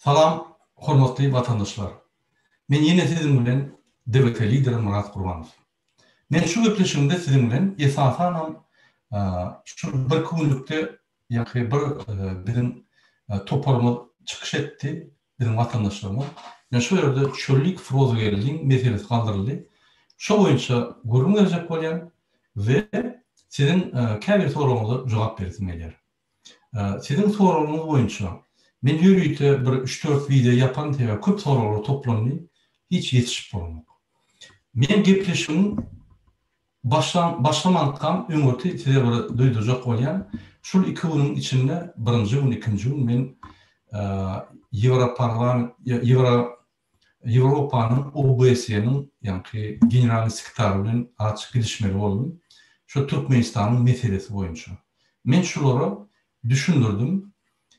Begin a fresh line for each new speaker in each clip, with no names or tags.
Salam, hormatly vatandaşlar. Men ýene siziň bilen DBT lideri Murat Gurbanow. Men şu gepleşigimde siziň bilen esasanam şu bir günlükde ýa-ki bir biziň toparymyz çykyş etdi, biziň vatandaşlarymyz. Men şu ýerde çöllik Frozgeldiň meselesi galdyryldy. Şo boýunça gurulma berjek bolýan we siziň käbir soragyňyza jogap berdim gelýär. Siziň soragyňyz boýunça men ýürüýte bir 3-4 video yapan tebe köp soralar toplandy, hiç ýetişip bolmady. Men gepleşigim başlamakam öňürti size bir duýdurjak bolýan. Şol 2 güniň içinde, birinji gün, ikinji gün men Ýewropanyň OBSE-niň ýa-ki general sekretary bilen açyk gidişmeli boldum. Şu Türkmenistanyň meselesi boýunça. Men şolary düşündirdim.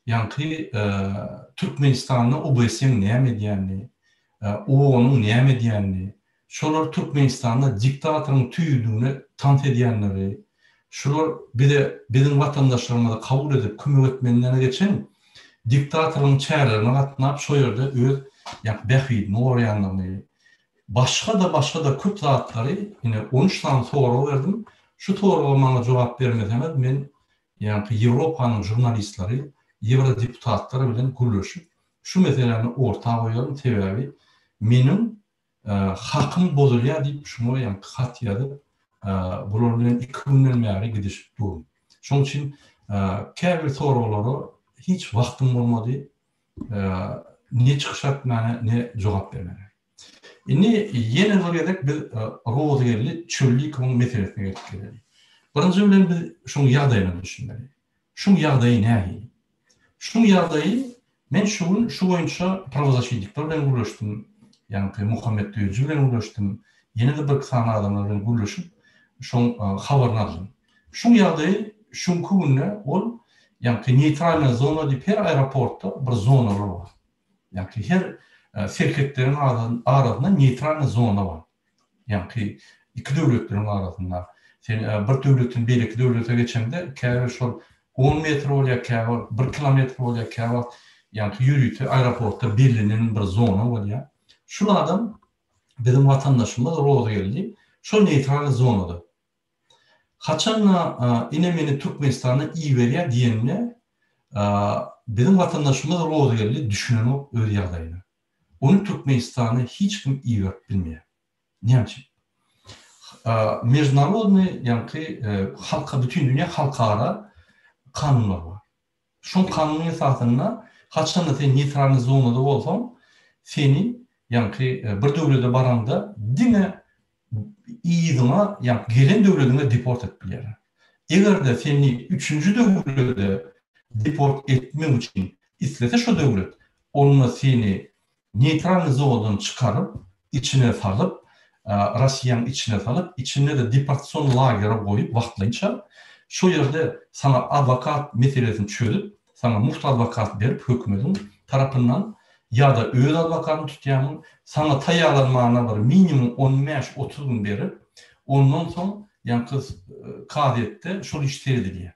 Ýa-ki Türkmenistanyň OBSE-niň näme diýänini, OON-nyň näme diýänini, şolar Türkmenistanda diktatoryň tüýüdüğüne tant edýänleri, şolar biziň vatandaşlarymyza kabul edip kömek etmelilerine geçen diktatoryň çärelerine gatnap şo ýerde öz bähid norýanlygy, başga da köp zatlary ýene 13 tane soraw berdim. Şu sorawa maňa jogap bermesem men ýa-ki Ýewropanyň jurnalistleri, Ýewrodeputatlary bilen gürleşip şu meselelerini ortağa koyalım. Sebebi meniň hakym bozulýar diýip şunu ýa-ki hat ýazyp bular bilen 2 günden bäri gidişip durdum. Şoň üçin käbir sorawlara hiç wagtym bolmady. Ne çykyşat ne jogap bermeli. Indi ýene bir biz Rozgerli çöllik meselesine geçelim. Birinji bilen biz şoň ýagdaýyny düşünmeli. Şoň ýagdaýy näme? Şoň ýagdaýy men şu boýunça pravozachitlikler bilen gürleşdim. Ýa-ki Muhammed Döýüji bilen gürleşdim. Ýene de bir sana adamlar bilen gürleşip şoň habaryny aldım. Şoň ýagdaýy şoňky günde ol ýa-ki neytral zona diýip her aeroportda bir zona bar. Ýa-ki her şirketleriň arasynda neytral zona bar. Ýa-ki iki döwletleriň arasynda sen bir döwletin bereki döwlete geçende käbir şol 10 metr bolýar, käbir 1 kilometr bolýar, käbir ýa-ki ýürüýte aeroportda belinen bir zona bolýar. Şulardan biziň vatandaşymyz roza geldi. Şo neytral zonada. Haçanla ine meni Türkmenistanyň iý berýär diýenine biziň vatandaşymyz roza geldi düşüneni öz ýagdaýyny. Onu Türkmenistany hiç kim iý görüp bilmeýär. Näçe? Международный, ýa-ki halka, bütün dünya halkara kanunlar var. Şoň kanunun esasında haçanda sen neytral zonada bolsaň, seni ýa-ki bir döwlete baranda dine iýdina, ýa-ki gelen döwletine deport edip bilýär. Egerde seni 3-nji döwlete deport etmek üçin islese şo döwlet, onunla seni neytral zonadan çıkarıp içine salıp Russiýanyň içine salıp içinde de deportasyon lageri goýup wagtlança şo ýerde sana advokat meselesini çözüp sana muhtar advokat berip hökümetiň tarapyndan ýa-da öz advokatyny tutýarmyň, sana taýýarlanmagyna bir minimum 15-30 gün berip ondan soň ýa-ki kadetde şol iş teridilýär.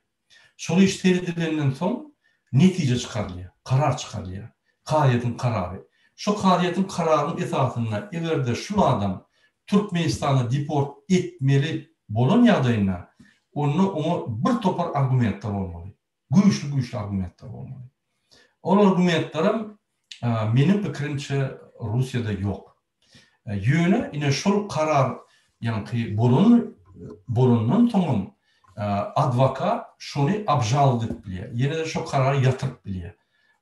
Şol iş teridilenden soň netije çykarylýar, karar çykarylýar. Kadetin karary. Şo kadetin kararynyň esasynda egerde şu adam Türkmenistana deport etmeli bolan ýagdaýynda onu bir topar argumentler bolmaly. Güýçli argumentler bolmaly. O argumentlerim menin pikirimçe Russiýada ýok. Ýöne ine şol karar ýa-ki bolundan soň advokat şonu abjal edip bilýär. Ýene de şo karary ýatyryp bilýär.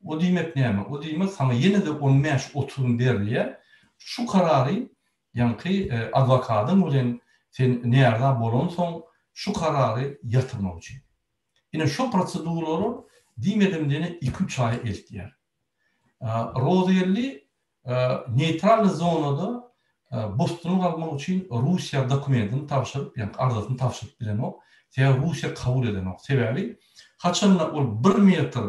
O diýmek näme? O diýmek sana ýene de 15-30 gün berilýär. Şu karary ýa-ki advokatyň bilen sen näerde bolan soň şu karary ýatyrmak üçin. Ine şo proseduralary diýmedimdene 2-3 ay eltýär. Rozgerli neytral zonada bostunup almak üçin Russiýa dokumentini tapşyryp, ýa-ki ardasyny tapşyryp bilen o, Russiýa kabul eden o. Sebebi haçanla ol 1 metr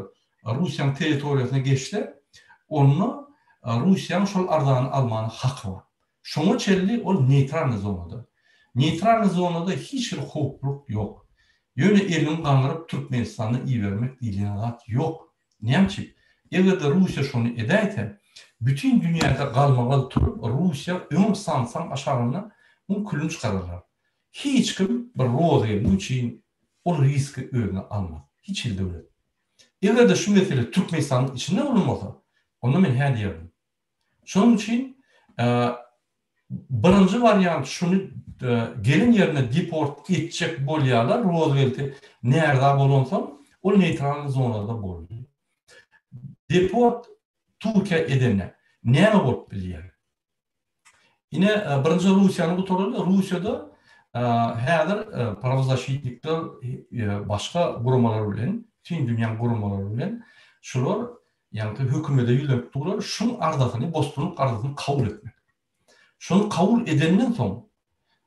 Russiýanyň territoriýasyna geçse, onu Russiýanyň şol ardany almany haky bar. Şoňa çelli ol neytral zonada. Neytral zonada hiç bir hukuk yok. Ýöne elini gaňyryp Türkmenistanyň iý bermek diýilen zat yok. Näçe? Eger de Rusya şonu edäýse, bütün dünyada galmagal turup Rusya öň sansan aşagyna bu külünç çıkarırlar. Hiç kim bir rozy bu için o riski özüne almaz. Hiç il döwlet. Eger de şu mesele Türkmenistan'ın içinde bolmasa, onda men her diýerim. Şonuň için birinci variant şunu gelin yerine deport etjek bolýarlar, Roosevelt'i nerede bolonsam, o neutral zonada bolýar. Deport Türkiye edene näme bolup bilýär? Ine birinci Rusyanyň bu torada Rusyada häzir pravozlaşytlikler başga guramalar bilen, tüm dünýä guramalar bilen şular ýani hökümete ýülenip durlar, şuň ardasyny, bostunlyk ardasyny kabul etmek. Şunu kabul edenden soň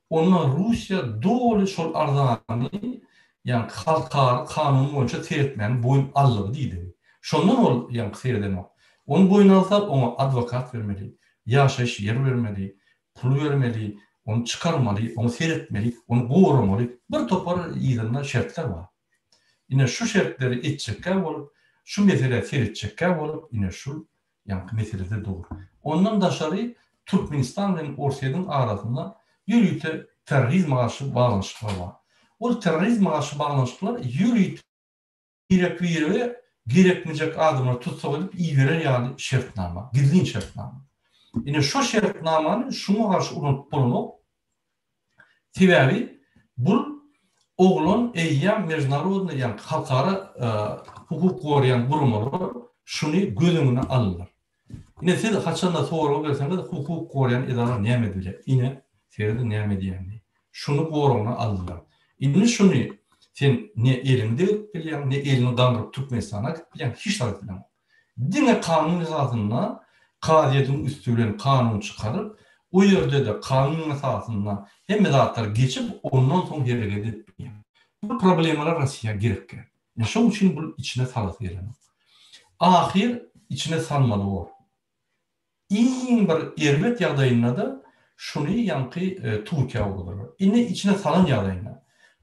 onlar Rusya dolu şol ardany ýani halkara kanun boýunça seretmän boyun aldygy diýdi. Şondan ol ýani seredeni. Onu boyun alsa ona advokat vermeli, ýaşaýyş ýer vermeli, pul vermeli, onu çıkarmaly, onu seretmeli, onu goramaly. Bir topar ýygyna şertler bar. Ine şu şertleri etjekkä bolup, şu mesele seretjekkä bolup, ine şu ýani meselede dur. Ondan daşary Türkmenistan bilen Orsiýanyň arasynda ýürüýte terrorizme garşy baglanyşlar bar. O terrorizme garşy baglanyşlar ýürüýte gerekmeyecek adımlar tutsa olup iyi veren yani şertnama, gizlin şertnama. Yine şu şertnamanın şunu karşı unutup bulunup, sebebi bu oğlun eyyam mecnarudna yani halkara hukuk koruyan kurumlar şunu gözümüne alırlar. Yine siz haçanda soru verseniz hukuk koruyan idareler näme diýär? Yine seride näme diýär? Şunu koruna alırlar. Yine şunu sen ne elinde bilýän, ne elini gandryp Türkmenistana bilýän hiç tarap bilen. Dine kanun esasında kadiyetin üstülen kanun çıkarıp o yerde de kanun esasında hem zatlar geçip ondan soň hereket etmeýär. Bu problemler Rusya gerekli. Şoň üçin bu içine salat ýerler. Ahir içine salmaly bol. İň bir erbet ýagdaýynda da şunu ýanky Türkiýe bolýar. Ine içine salan ýagdaýynda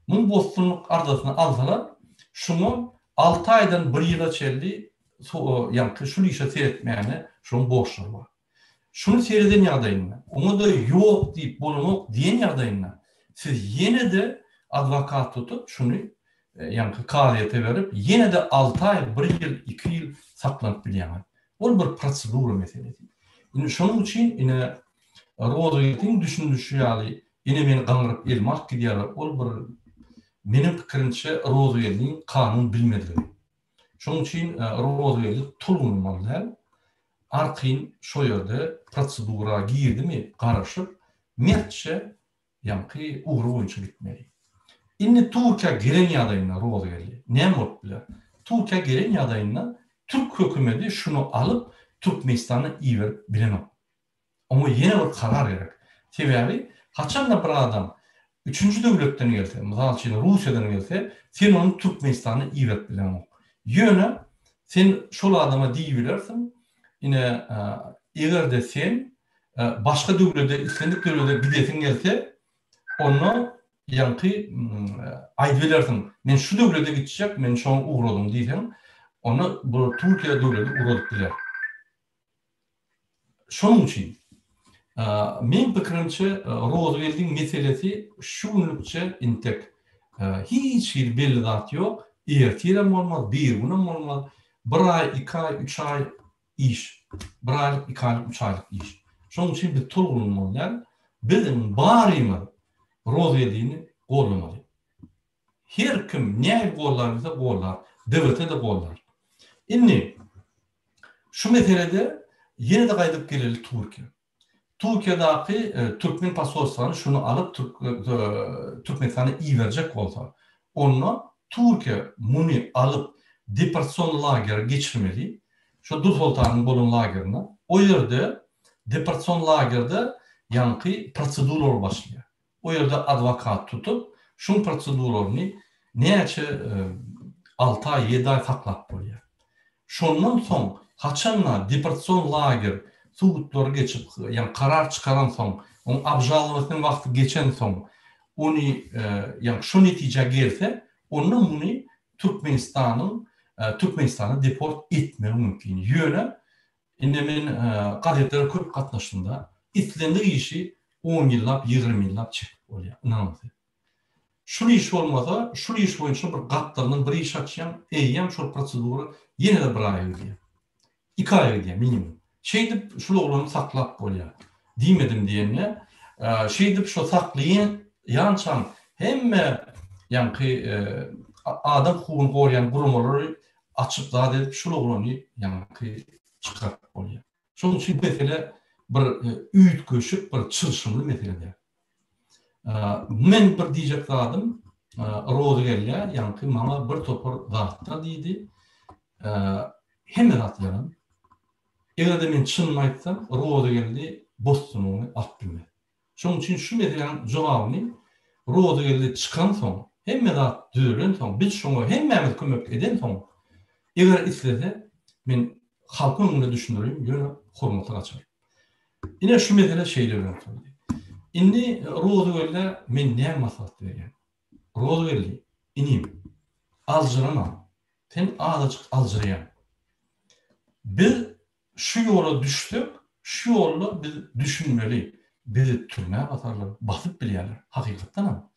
bu bostunlyk ardasyny alsalar, şunu 6 aýdan 1 ýyla çelli ýanky şu işe seretmäni şoň boşlar bar. Şunu sereden ýagdaýynda, onu da ýok diýip bolmak diýen ýagdaýynda siz ýene de advokat tutup şunu ýanky kadyýete berip ýene de 6 aý, 1 ýyl, 2 ýyl saklanyp bilýär. Ol bir prosedura meselesi. Ine şonuň üçin ine Roosevelt'iň düşündüşi ýaly ine meni gaňryp elmak diýerler. Ol bir menin pikirimçe Roosevelt'iň kanun bilmedigi. Şoň üçin Roosevelt tulgunmaly. Arqyn şo ýerde prosedura girdimi, garaşyp mertçe ýanky ugry boýunça gitmeli. Indi Türkiýe gelen ýagdaýynda Roosevelt näme bolup biler? Türkiýe gelen ýagdaýynda Türk hökümeti şunu alıp Türkmenistany iýerip bilenok. Ama ýene bir karar gerek. Sebebi haçanda bir adam üçüncü döwletden gelse, mysal üçin Russiýadan gelse, sen onu Türkmenistany iýerip bilenok. Ýöne sen şol adama diýiberersiň, ine eger de sen başga döwlete, islendik döwlete gidesiň gelse, onu ýanky aýdyberersiň. Men şu döwlete gitjek, men şoň ugradym diýsen, onu bu Türkiýe döwleti ugradyp biler. Şonuň üçin men pikirimçe Roosevelt'iň meselesi şu günlükçe intek. Hiç bir belli zat ýok. Ertirem bolmaz, bir günüm bolmaz. 1 ay, 2 ay, 3 ay iş. 1 ay, 2 ay, 3 aylyk iş. Şonuň üçin bir tulgunmalar biziň barymy Roosevelt'ini gollamaly. Her kim näme gollarsa gollar, döwlete de gollar. Indi şu meselede ýene de gaýdyp geleli Türkiýe. Türkiýedäki Türkmen pasorsany şunu alıp Türkmenistana iýerjek bolsa, onu Türkiýe muny alıp deportasyon lagerine geçirmeli. Şu Dur Sultanyň bolan lagerine. O ýerde deportasyon lagerde ýanky proseduralar başlaýar. O ýerde advokat tutup, şu proseduralaryny näçe 6 ay, 7 ay saklap bolýar. Şondan soň haçanla deportasyon lager suwutlara geçip, yani karar çıkaran soň, onu abjalawasynyň wagty geçen soň, onu yani şu netije gelse, onu Türkmenistanyň Türkmenistan'a deport etme mümkün. Yöne indi men gazetlere köp gatnaşdymda itlendi işi 10 yıllap 20 yıllap çekip bolýar. Inanmady. Şu iş olmasa, şu iş boyunca bir gatlarının bir iş açyan, eyyem şu proseduru yine de bir ay ödeyem. 2 ay ödeyem minimum. Şeydip şu oğlanı saklap bolýar. Diýmedim diýenle, şeydip şu saklayan yançam hemme yani adam hukugun koruyan gurumları açıp daha edip şu oğlanı yani çıkarıp bolýar. Şonuň üçin mesele bir üýt köşüp bir çılşymly mesele. Men bir diýjek zadym, rozy gelýär, ýa-ni maňa bir topar zatda diýdi. Hemme zatlaryň. Egerde men çynny aýtsam, rozy geldi, bostununy atdymy. Şonuň üçin şu meseleň jogabyny rozy geldi çykan soň, hemme zat düzülen soň, biz şoňa hemmemiz kömek eden soň, eger islese men halkyň öňünde düşünürüm, ýöne hormaty açar. Ine şu mesele şeýle bilen boldy. Indi Roosevelt men näme maslahat berýän? Roosevelt inim aljyrama. Sen azajyk aljyrýan. Biz şu ýola düşdük, şu ýolda biz düşünmeli. Bizi türmäge atarlar, basyp bilýärler. Hakykatdan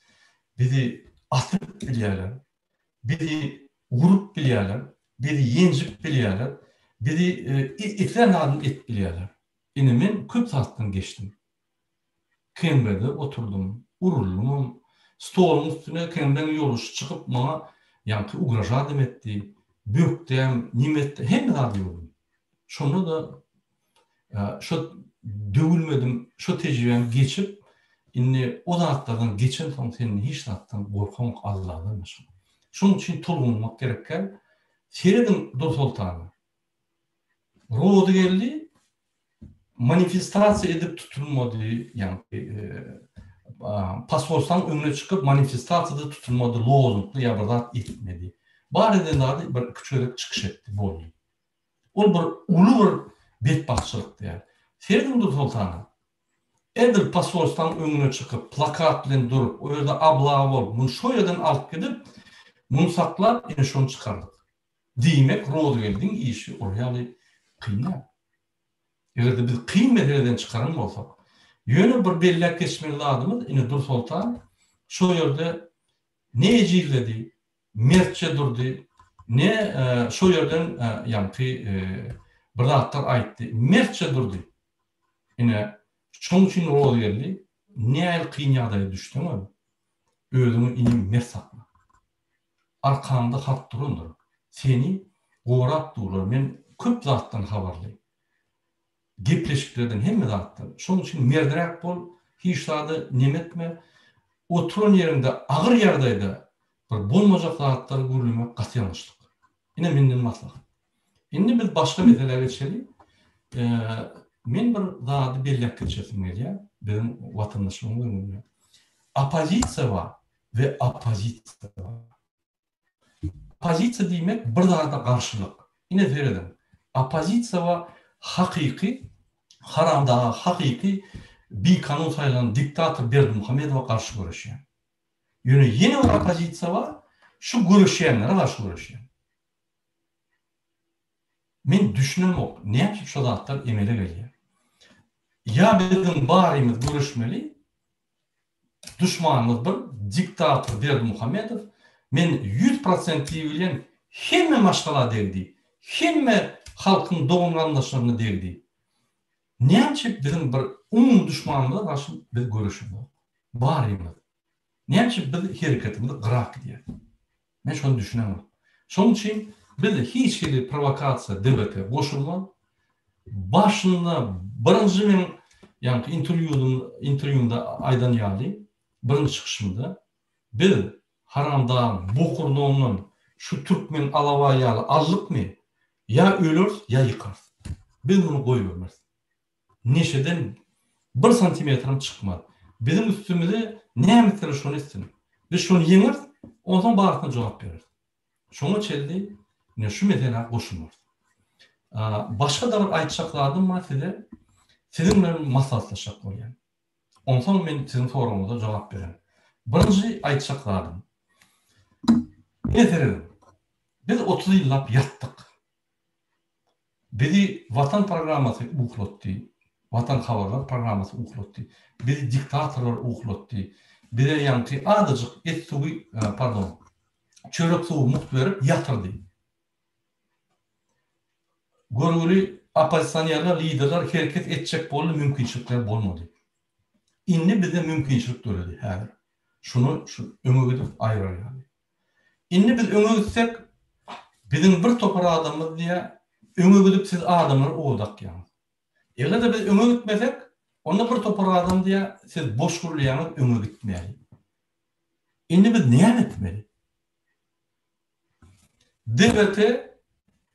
bizi atyp bilýärler. Bizi urup bilýärler. Bizi ýenjip bilýärler. Bizi etler nadym et bilýärler. Indi men köp satdan geçdim. Kembede oturdum, uruldum, stolun üstüne kemden yoluş çıkıp bana yankı ugrajadım etti, böktüm, nimettim, hem de diyordum. Şonu da şu dövülmedim, şu tecrübem geçip, inni o zatlardan geçen son senin hiç zattan korkamak Allah'dan mesela. Şunun için tolgunmak gerekken, seyredin Dur Sultanı. Roğdu geldi, manifestasiya edip tutulmadı, yani pasporttan önüne çıkıp manifestasiyada tutulmadı, lozunglu yabadat etmedi. Bari eden adı bir küçük çıkış etti boldu. O bir ulu bir betbahtçılık diye. Feridun Dur Sultanı. Edir pasporttan önüne çıkıp plakatla durup, o yerde ablağı olup, bunu şu yerden alıp gidip, bunu saklar, yine şunu çıkardık. Demek Roosevelt'in işi oraya kıyna. Eger biz kıyım meseleden çıkaran bolsak, ýöne bir bellek geçmeli adımız, ine Dur Sultan, şu yerde ne ejilledi, mertçe durdu, ne şu yerden bir zatlar aýtdy, mertçe durdu. Ine şoň üçin rol geldi, näil kıyın ýagdaýa düşdüňi, özüňi inim mert sakla. Arkamda hat durundur. Seni gorap durlar. Men köp zatdan habarly. Gepleşiklerden hemme zatdan. Şoň üçin merdirek bol, hiç zady nemetme. Oturan yerinde, ağır ýerdeýde bir bolmajak zatlar görülmek gatyançlyk. Ine menden maslahat. Indi biz başga meselelere geçelim. Men bir zady bellek geçesim gelýär. Benim vatandaşlarım görmüyor. Opozisiya ve opozisiya. Opozisiya demek bir zada karşılık. Ine veredim. Opozisiya hakiki, haramda hakiki bir kanun sayılan diktatör Berdimuhamedova karşı görüşüyor. Yine opozisiya var, şu görüşenlere karşı görüşüyor. Men düşünem ok, ne yapıp şu zatlar emele geliyor. Ya bizim barimiz görüşmeli, düşmanımız bir diktatör Berdimuhamedov, men 100% diýilen hemme maşgala derdi, hemme halkın doğumlanlaşlarını derdi. Näçe bizim bir düşmanımıza karşı biz görüşümüz, barimiz. Näçe biz hereketimiz gırak diýer. Men şonu düşünemem. Şoň üçin biz hiç bir provokasiya debete goşulma. Başında birinji men yani interwýumda aýdan ýaly, birinji çykyşymda biz haramdan, bokurdağından şu Türkmen alava ýaly allypmy? Ya ölür, ya yıkar. Biz bunu koyuyoruz. Neşeden 1 santimetrim çıkmadı. Bizim üstümüze ne emitleri şunu istedim. Biz şunu yenir, ondan bağırtına cevap verir. Şunu çeldi, ne şu mesela koşulmaz. Başka da bir aytçaklardım var size. Sizinle maslahatlaşak var yani. Ondan ben sizin sorumuza cevap veririm. Birinci aytçaklardım. Eterim. Biz 30 yıllap yattık. Bizi vatan programması uğulatdı. Vatan haberler programması uğulatdı. Bizi diktatörler uğulatdı. Bize yankı adıcık et suyu, pardon, çörek suyu muht verip yatırdı. Görgülü opozisyonerler, liderler hareket edecek bolu mümkünçilikler bolmadı. İnni bize mümkünçilik döredi. Her. Şunu öňe gidip aýrar yani. İnni biz öňe gitsek, bizim bir topar adamız diye öňe gidip siz adamlar oğdak yani. Eğer de biz öňe gitmesek, onda bir topar adam diye siz boş gurlaýanyz öňe gitmeýär. İnni biz näme etmeli? Devleti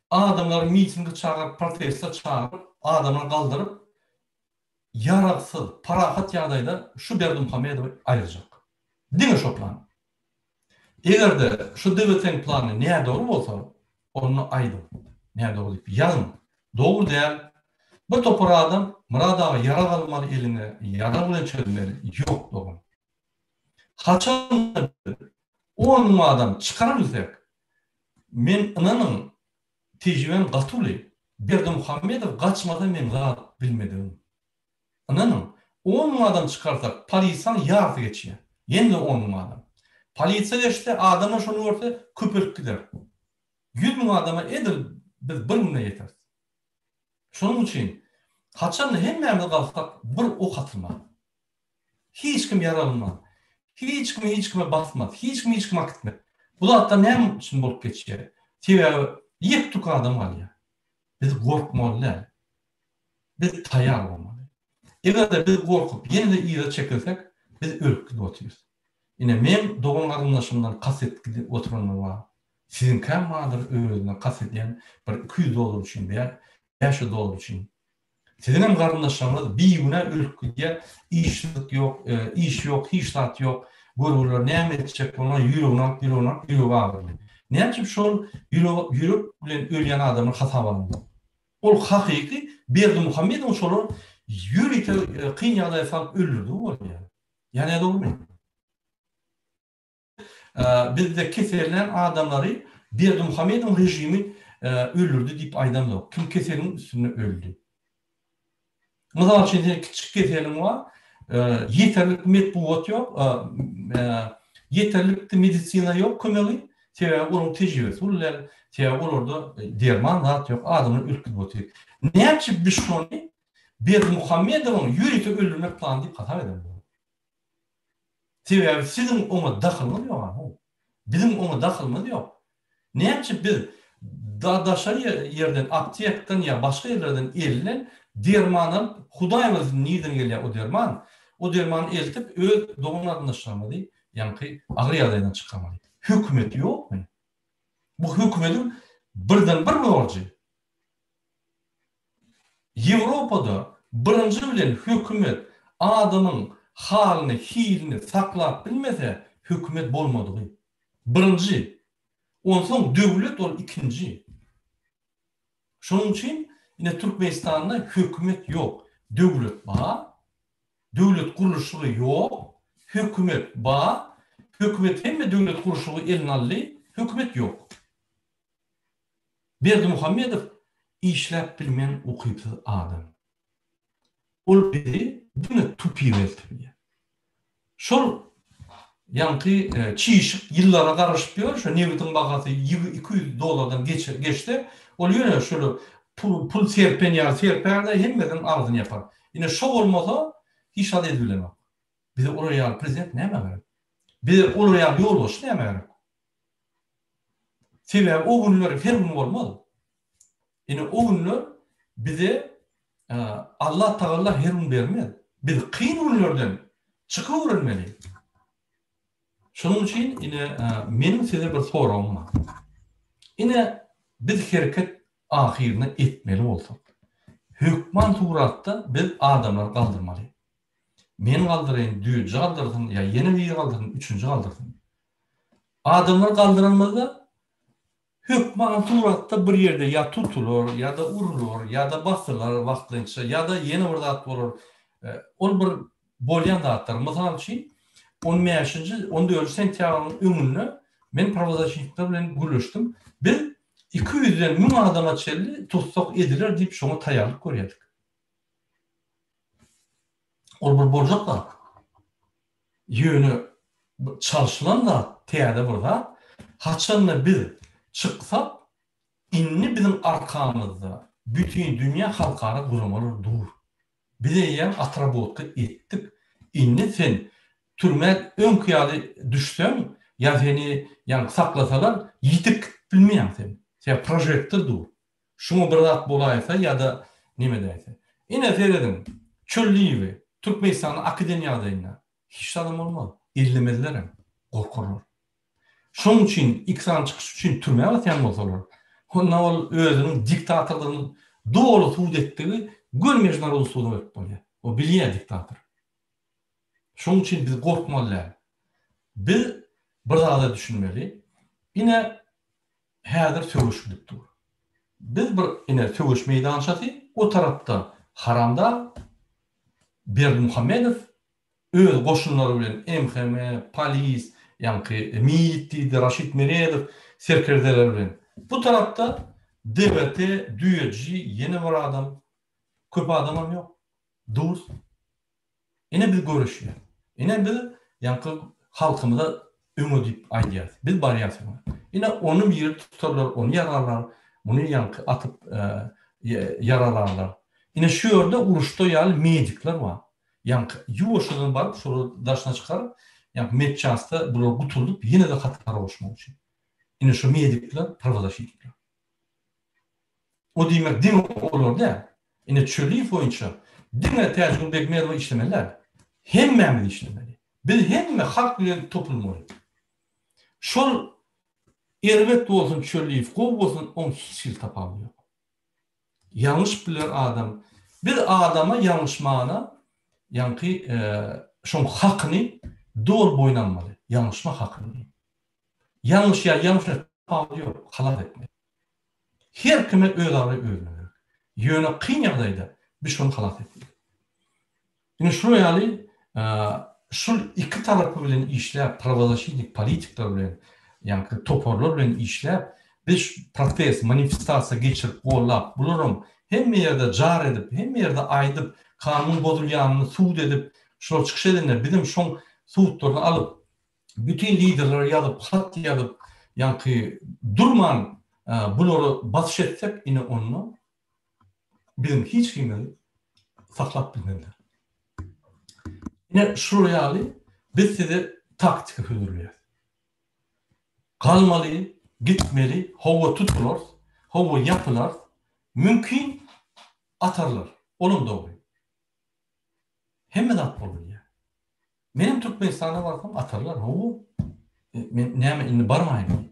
adamlar mitinge çağırıp, protesta çağırıp, adamlar kaldırıp, yaraksız, parahat ýagdaýda şu Berdimuhammedowy aýyrjak. Diňe şu plan. Egerde şu devletin planı näme dogry bolsa, onu aýdyp, näme dogry diýip ýazyn. Dogry däl. Bir topar adam muradaga yara galmaly eline, yara bilen çözmeli. Ýok dogry. Haçan 10 adam çykaramyzak. Men inanyň tejriben gatyly. Berdimuhammedow gaçmadan men zat bilmedim. Inanyň 10 adam çykarsak, polisan ýardy geçýär. Ýende 10 adam. Polisiýa geçse adamlar şonu görse köpürüp gider. 100 000 adama edil biz bir güne yeter. Şonuň üçin haçan hemmämiz galsak bir ok atylmaly. Hiç kim yaralmaz. Hiç kime basmaz. Hiç kim akıtmaz. Bu da hatta näme üçin bolup geçýär? Tebe ýek adam alýar. Biz gorkmaly. Biz taýýar bolmaly. Eger de biz gorkup ýene-de ýere çekilsek, biz ölüp gidip oturýarys. Ine men dogan garyndaşymdan kaset gidip oturanyň var. Sizin kämmadyr özüne kaset ýen bir $200 üçin beýär, $500 üçin. Sizin garyndaşlarymyz bir güne ölüp gidýär, işlik ýok, iş ýok, hiç zat ýok. Görürler näme etjek bolan ýüregi agyrdy. Näçe şol ýürek bilen ölýän adamlar hasap alındy. Ol hakyky Berdimuhammedow şolu ýüregi kyn ýagdaýa salyp öldürdi bolýar. Ýani dogry. Bizde keselen adamları Berdimuhammedow rejimi öldürdü diýip aýdam ýok. Kim keseliň üstüne öldü. Mysal üçin kiçik keseliň var, yeterlik medpuwat ýok, yeterlik medisina ýok, kömeli, sebäbi olaryň tejribesi ular, sebäbi olarda derman zat ýok, adamlar ölüp gidip oturýar. Näçe biz şonu Berdimuhammedowyň ýüregi öldürmek plany diýip hasap edem. Sebäbi sizin ona daxylymyz ýok. Bizim ona daxylymyz ýok. Näçe biz dadaşar ýerden, aptekdan ýa başga ýerlerden elinden derman alyp, Hudaýymyz nirden gelýär o derman? O dermany eltip öz dogan garyndaşlarymyzy, ýani agyr ýagdaýdan çykamaly. Hökümet ýokmy? Bu hökümetiň birden bir borçy. Ýewropada birinji bilen hökümet adamyň halyny, hilini saklap bilmese, hökümet bolmadygy. Birinji. Onsoň döwlet ol ikinji. Şonuň üçin ine Türkmenistanda hökümet ýok. Döwlet bar. Döwlet gurulşygy ýok. Hökümet bar. Hökümet hemme döwlet gurulşygy eline aldy. Hökümet ýok. Berdimuhammedow işläp bilmeýän okypsy adam. Ol bizi buni tupi verdi. Şol ýanky çiýişik ýyllara garaşyp ýör, şo neftiň bagasy $200'dan geçdi. Ol ýöne şol pul serperde hemmeden agzyny ýapar. Ine şo bolmasa hiç hat edilemez. Bize oraya prezident näme gerek? Bize oraya ýolbaşy näme gerek? Sebäbi o günler her gün bolmaz. Ine o günler bize Allah Taala her gün bermez. Biz kyn günlerden çykyp öğrenmeli. Şonuň üçin ine meniň size bir sorawym bar. Ine biz hereket ahirine etmeli bolsak. Hökman suratda biz adamlar kaldırmaly. Men kaldırayım, düýje kaldırsın, ya yeni bir kaldırsın, üçüncü kaldırsın. Adamlar kaldırılmazda hökman suratda bir yerde ya tutulur, ya da urulur, ya da basılır vaxtynça, ya da yeni bir zat bolur. Ol bir bolýan zatlar. Mysal üçin 15-nji 14 sentýabryň öňünde Men pravazachnikler bilen görüşdüm. Biz 200'den 1000 adama çelli tutsak ediler diýip şoňa taýýarlyk görýärdik. Ol bir boljak da ýöne çalışylan da täze burada haçanla biz çyksak inni bizim arkamızda bütün dünya halkara guramalar dur. Bize ýa atrabotka etdik. Inni sen türme öňküýali düşsen ya seni ýa saklasalar ýitik bilmeýän sen. Sen projektor dur. Şunu bir zat bolaýsa ya da nime diýse. Ine seredim. Çölliýi Türkmenistan akademiýasyna hiç adam olmaz. İllemezler, korkarlar. Şoň üçin ikran çykyş üçin türme atýan bolsalar, onda ol özüniň diktatorlygyny dogry suwd etdigi görmejler bolsuny berip bolýar. O bilýär diktator. Şoň üçin biz gorkmaly. Biz bir zada düşünmeli. Ine häzir söwüşip dur. Biz bir ine söwüş meýdançasy o tarapda Haramda Berdi Muhammedow öz goşunlary bilen MHM, polis, ýa-ni MİT, Raşid Meredow serkerdeler bilen. Bu tarapda DBT, Düýeci, ýene bir adam, köp adamam ýok. Dur. Ine biz görüşýär. Ine biz ýa-ni halkymyza öňe diýip aýdýar. Biz barýarsyň. Ine onu bir ýerde tutarlar, onu ýararlar, muny ýa-ni atyp ýaralarlar. Ine şu ýerde uruşda ýaly medikler bar. Yani yuvaşıdan barıp sonra daşına çıkarıp yani medçasta bular gutulup yine de hatara oluşmak için. Yine şu medikler pravadaşıydıklar. O demek din olur da yine çölliği boyunca dine tercih bekmeli işlemeler hemme işlemeli. Biz hemme halk bilen toplumları. Şol elbet olsun çölliği kov olsun on hiç şey tapamıyor. Yanlış bilir adam. Bir adama yanlış mana yani şoň hakyny dol boýnanmaly. Yanlışma hakyny. Yanlış ya yanlış ýok, halat etme. Her kime öz ary özüne. Ýöne kyn ýagdaýda biz şonu halat etdik. Ine şu ýaly şu iki tarapy bilen işläp, pravazachnik politikler bilen, ýa-ni toporlar bilen işläp, biz protest, manifestasiýa geçirip gollap, bularyň hemme ýerde jar edip, hemme ýerde aýdyp, kanun bozulýanyny suwd edip, şol çykyş edenler bizim şoň suwdlaryny alyp, bütün liderler ýazyp, hat ýazyp, ýa-ni durman bulary batyş etsek, ine onu bizim hiç kimleri saklap bilmezler. Ine şu ýaly biz size taktik öýdürýär. Kalmaly, gitmeli, howa tutulur, howa yapylar, mümkin atarlar. Olum dogry. Hemme dat bolýar. Menim Türkmenistana barsam atarlar. Howa men näme indi barmaýyn.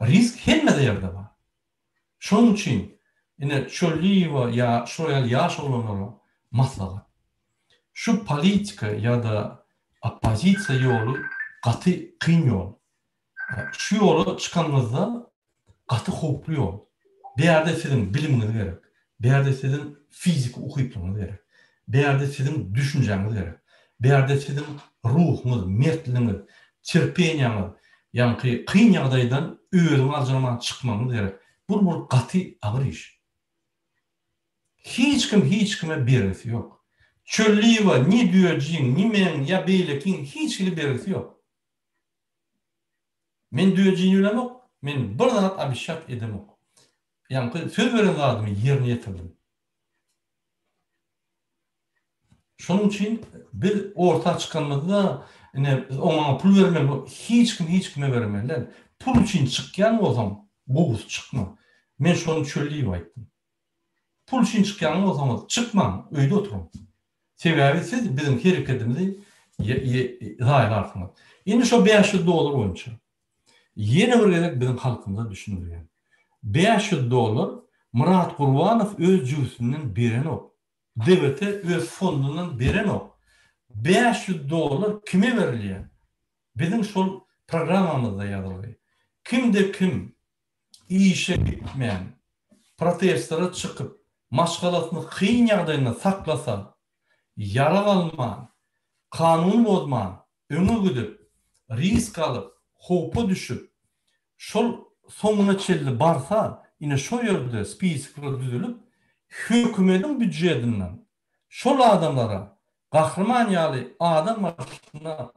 Risk hemme de ýerde bar. Şoň üçin ine çölliği ýa şu ýaly ýaş olanlara maslahat. Şu politika ya da opozisiya ýolu gaty kyn ýol. Şu ýola çykanmazda gaty howply ýol. Bir ýerde sizin bilimiňiz gerek. Bir ýerde sizin fizik ukyplygyňyz gerek. Bir ýerde sizin düşünjeňiz gerek. Bir ýerde sizin ruhuňyz, mertligiňiz, çirpeňiňiz, ýa-ni kyn ýagdaýdan özüňi ajramaň çykmaňyz gerek. Bu gaty agyr iş. Hiç kime berisi ýok. Çölliği ni düýejiň, ni men ya beýlekiň hiç kili berisi ýok. Men düýejiň ýölemok, men bir zat abişat edemok. Yani söz veren adamı yerine getirdim. Şunun için bir orta çıkanmada ona pul vermem, hiç kime vermeliler. Pul için çıkyan o zaman boğuz çıkma. Men şunu çölliği aytdım. Pul için çıkyan o zaman çıkmam, öyle oturum. Sebebi siz bizim hareketimizi zayılarsınız. Yine şu $500 oyuncu. Yeni bir gerek bizim halkımıza düşünülüyor. $500 Murat Gurbanow öz jüsünden beren ok. Devlete öz fondundan beren ok. $500 kime verilýär? Bizim şol programamızda ýazylýar. Kimde kim işe gitmeýän, protestlara çıkıp, maşgalasyny kyn ýagdaýynda saklasa, yara alman, kanun bozman, öňe gidip, risk alıp, hopa düşüp şol soňuna çelli barsa ine şo ýerde spiskler düzülüp hökümetin büdjetinden şol adamlara gahrman ýaly adam başyna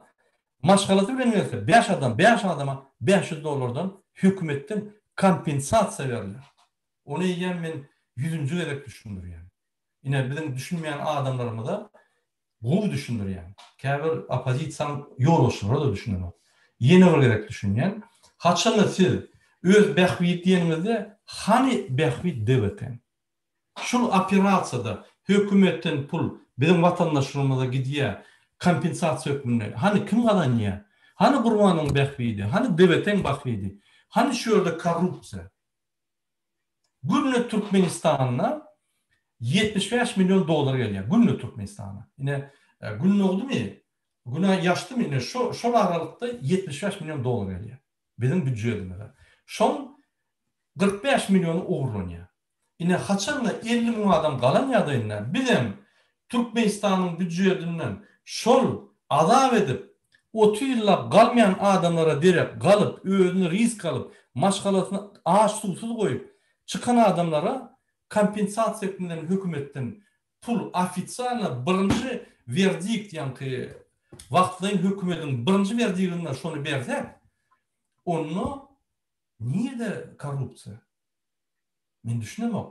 maşgalaty bilen 5 adama $500 hökümetden kompensasiýa berler. Onu ýen men 100-nji gerek düşünür yani. Ine bizim düşünmeyen adamlarımı da bu düşünür yani. Käbir opozisiýaň ýolbaşçylary da düşünür. Yeni bir gerek düşünýän. Haçan siz öz bähwit diýeningizde hani bähwit debeten. Şol operasiýada hökümetten pul bizim vatandaşlarymyza gidýär, kompensasiýa hökmüne. Hani kim galanýar? Hani Gurbanyň bähwidi? Hani debeten bähwidi? Hani şu ýerde korrupsiýa? Günlük Türkmenistan'a $75 milyon gelýär. Günlük Türkmenistan'a. Yine günlük oldu mu? Güne yaştı mı? Yine şu aralykda $75 milyon gelýär. Bizim büdjetimizde. Şon 45 milyonu uğurlanýar. Yine haçanla 50 milyon adam galan ýagdaýynda bizim Türkmenistanyň büdjetinden şol azap edip 30 ýyllap galmayan adamlara derek galıp, özüni risk alıp, maşgalatyny aç susuz goýup çıkan adamlara kompensasiýa hükümden hökümetten pul ofisiýalna birinci verdikt ýa-ni wagtlaryň hökümetin birinci verdiktinden şonu bersek, onu niýede korrupsiýa? Men düşünemem.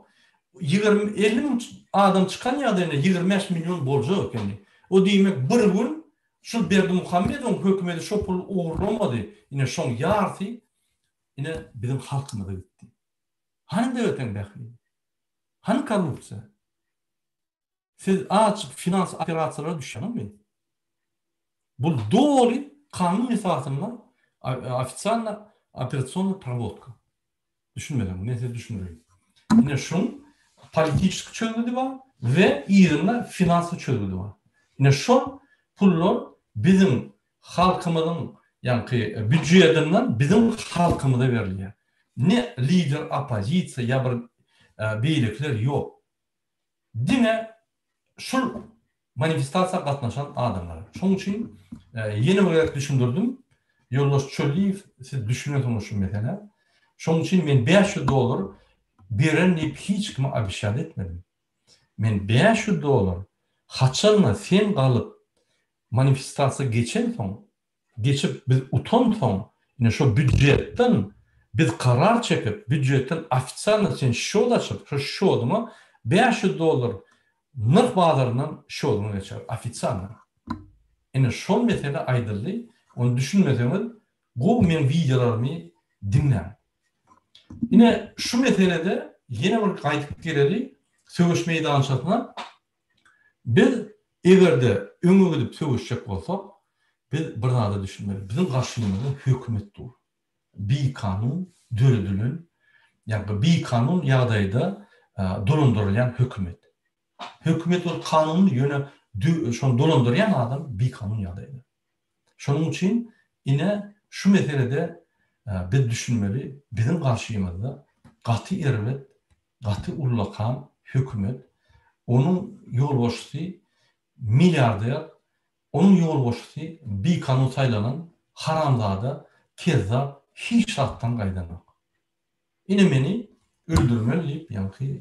50 adam çıkan ýagdaýynda 25 milyon bolja ekeni. O diýmek bir gün şu Berdimuhammedow hökümeti şo pul uğurlamady. Ine şoň ýarty ine bizim halkymyza gitdi. Hani devletin bähwidi? Hani korrupsiýa? Siz açyk finans operatsiýalara düşýärmi? Bu doly kanun esasında ofitsialna operasyonna проводка. Düşünmedim, neyse düşünürüm. Yine şun politik çözgüdü var ve ýerinde finansy çözgüdü var. Yine şol pullar bizim halkymyzyň ýa-ni büdjetinden bizim halkymyza berilýär. Ne lider opozisiýa ýa bir beýlikler ýok. Dine şol manifestasiýa gatnaşan adamlar. Şoň üçin ýene bir düşündürdüm. Ýoldaş Çölliýew siz düşünýärsiňiz şu mesele. Şoň üçin men $500 beren diýip hiç kime abişat etmedim. Men $500 haçanla sen galyp manifestasiýa geçen soň, geçip biz utan soň, ine şo büdjetden biz karar çekip büdjetten ofisialna sen şodaşyp, şo şodumy $500 nırh bazarından şodumy geçer ofisialna. Ine şol mesele aýdyldy. Onu düşünmeseňiz, bu men videolarymı dinlän. Yine şu meselede yine bir gaýdyp geleli söwüş meýdançasyna biz egerde öňe gidip söwüşjek bolsak, biz bir nada düşünmeli. Bizim garşymyzda hökümet dur. Bir kanun döredilin, ýa-ni bir kanun ýagdaýda dolandyrylýan hökümet. Hökümet ol kanuny ýöne şonu dolandyrýan adam bir kanun ýagdaýda. Şonuň üçin ine şu meselede biz düşünmeli, bizim garşymyzda gaty erlet, gaty ullakan hökümet, onuň ýolbaşçysy milliarder, onuň ýolbaşçysy bir kanun saýlanan haramzada, kezzap, hiç şartdan gaýdanok. Ine meni öldürmeli diýip, ýa-ni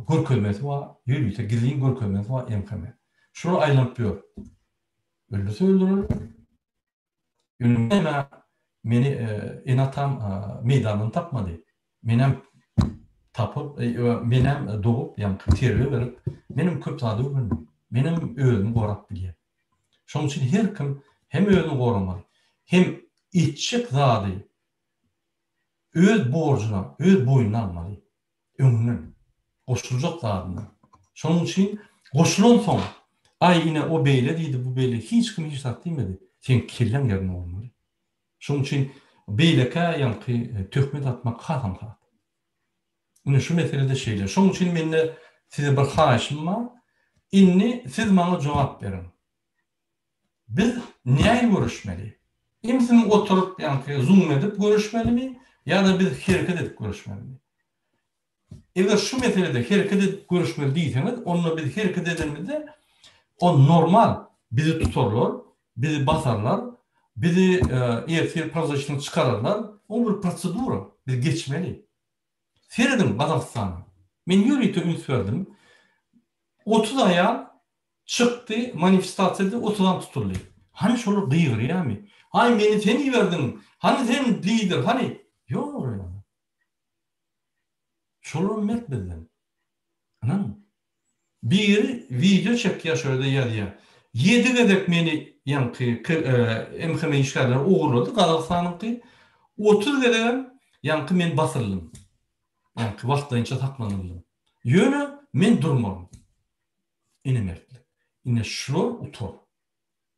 görkezmesi var, ýürüýse gizliň görkezmesi var, emkeme. Şunu aýlanyp ýör. Öldürse öldürür. Ünleme meni enatam meýdanyny tapmady. Menem tapıp, menem doğup, ýa-ni terbiýe berip, menem köp zady öwrendim. Menem özümi gorap bilýär. Şoň üçin her kim hem özüni goramaly, hem iççik zady öz borjuna, öz boýnuna almaly. Öňünden, goşuljak zadyna. Şoň üçin goşulan soň, ay ine o beýle diýdi, bu beýle hiç kim hiç zat diýmedi. Sen kirlen ýerine bolmaly. Şoň üçin beýleke ýa-ni töhmet atmak haram zat. Ine şu meselede şeýle. Şoň üçin mende size bir haýyşym bar. Inni siz maňa jogap berin. Biz näme görüşmeli? Imsin oturup ýa-ni zoom edip görüşmelimi ýa-da biz hereket edip görüşmelimi? Eger şu meselede hereket edip görüşmeli diýseniz, onu biz hereket edilmede o normal bizi tutarlar, bizi basarlar. Bizi EFL projesini çıkarırlar. O bir prosedura. Biz geçmeli. Seyredin Kazakistan'ı. Men yürüyte ümit verdim. 30 aya çıktı manifestasyada 30'dan tutuldu. Hani şolu dıyır ya mi? Hani beni sen iyi verdin. Hani sen lider. Hani yok öyle. Şolu metmedin. Anladın? Bir video çekti ya şöyle ya. 7 gedek meni yankı MHM işlerler uğurladı. Kazakistan'ınki 30 gedek yankı men basırlım. Yankı vaxtlayınca taklanırlım. Yönü men durmalım. İne mertli. İne şlor utor.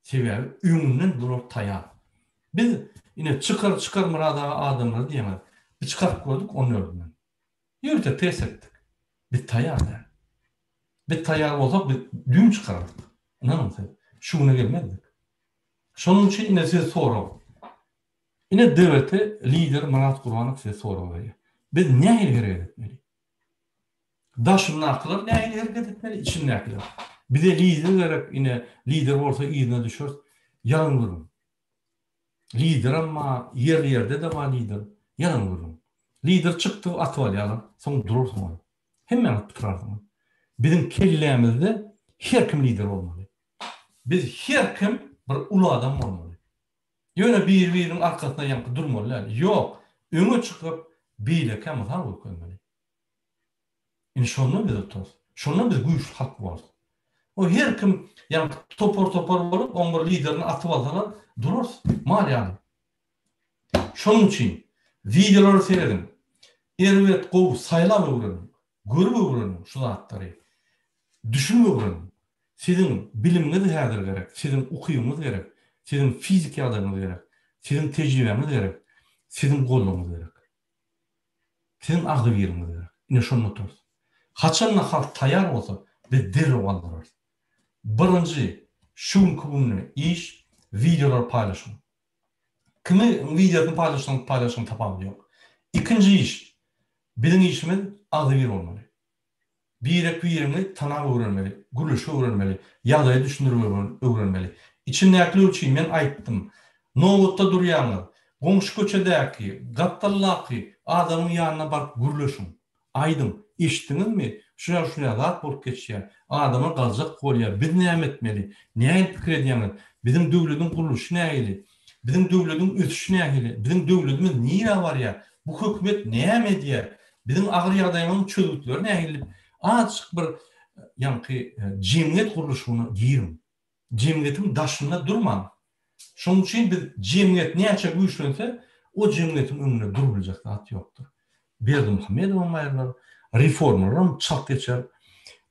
Sebebi ümünden durur tayar. Biz yine çıkar mırada adamlar diyemedik. Bir çıkarıp koyduk onu öldüm ben. Yürüte test ettik. Bir tayar der. Bir tayar olsak bir düğüm çıkarırdık. Anladın sen? Şuna gelmedik. Şunun için yine size soru. Yine devlete lider Murat Kurbanov size soru veriyor. Biz ne hareket etmeli? Daşın nakılar ne hareket etmeli? İçin nakılar. Bir de lider olarak yine lider olsa iyine düşür. Yarın vurun. Lider ama yerde de var lider. Yarın vurun. Lider çıktı atval yalan. Sonra durursun onu. Hemen atıp turarsın. Bizim kellemizde her kim lider olmalı. Biz her kim bir ulu adam olmalı. Yöne birinin arkasına yankı durmalı. Yok. Öne çıkıp biyle kemazar koymalı. Şondan biz tutar. Şondan biz güç hak var. O her kim yankı topor olup onun liderini atıp alsalar durur. Mal yani. Şonun için videoları seyredin. Ervet kov sayla mı vurun? Görü mü vurun şu zatları? Düşün mü vurun? Sizin biliminiz herdir gerek. Sizin okuyumuz gerek. Sizin fizik yardımınız gerek. Sizin tecrübeniz gerek. Sizin kolunuz gerek. Sizin ağzı veriniz gerek. Ne şunu tutar. Haçanla halk tayar olsa ve dil olurlar. Birinci şun kubunu iş videolar paylaşın. Kimi videosunu paylaşın tapamı yok. İkinci iş bizim işimiz ağzı ver olmalı. Birini tanıma öğrenmeli, gülüşü öğrenmeli, yazıyı düşündürme öğrenmeli. İçinde yaklı için ben ayttım. Noğutta duruyanlar, komşu köçedeki, gattallaki adamın yanına bak gülüşün. Aydım, iştiniz mi? Şuna zat bolup geçiyor. Adamın kalacak kolya. Biz ne etmeli? Ne fikir ediyorlar? Bizim devletin kuruluşu ne eli? Bizim devletin ötüşü ne eli? Bizim devletimiz niye var ya? Bu hükümet ne ediyor? Bizim ağır yardımın çözütleri ne eli? Açık bir yankı cemiyet kuruluşunu giyirim. Cemiyetin daşında durmam. Şunun için bir cemiyet ne açık güçlönse o cemiyetin önüne durulacak zat yoktur. Berdi Muhammedov olmayarlar, reformlarım çat geçer,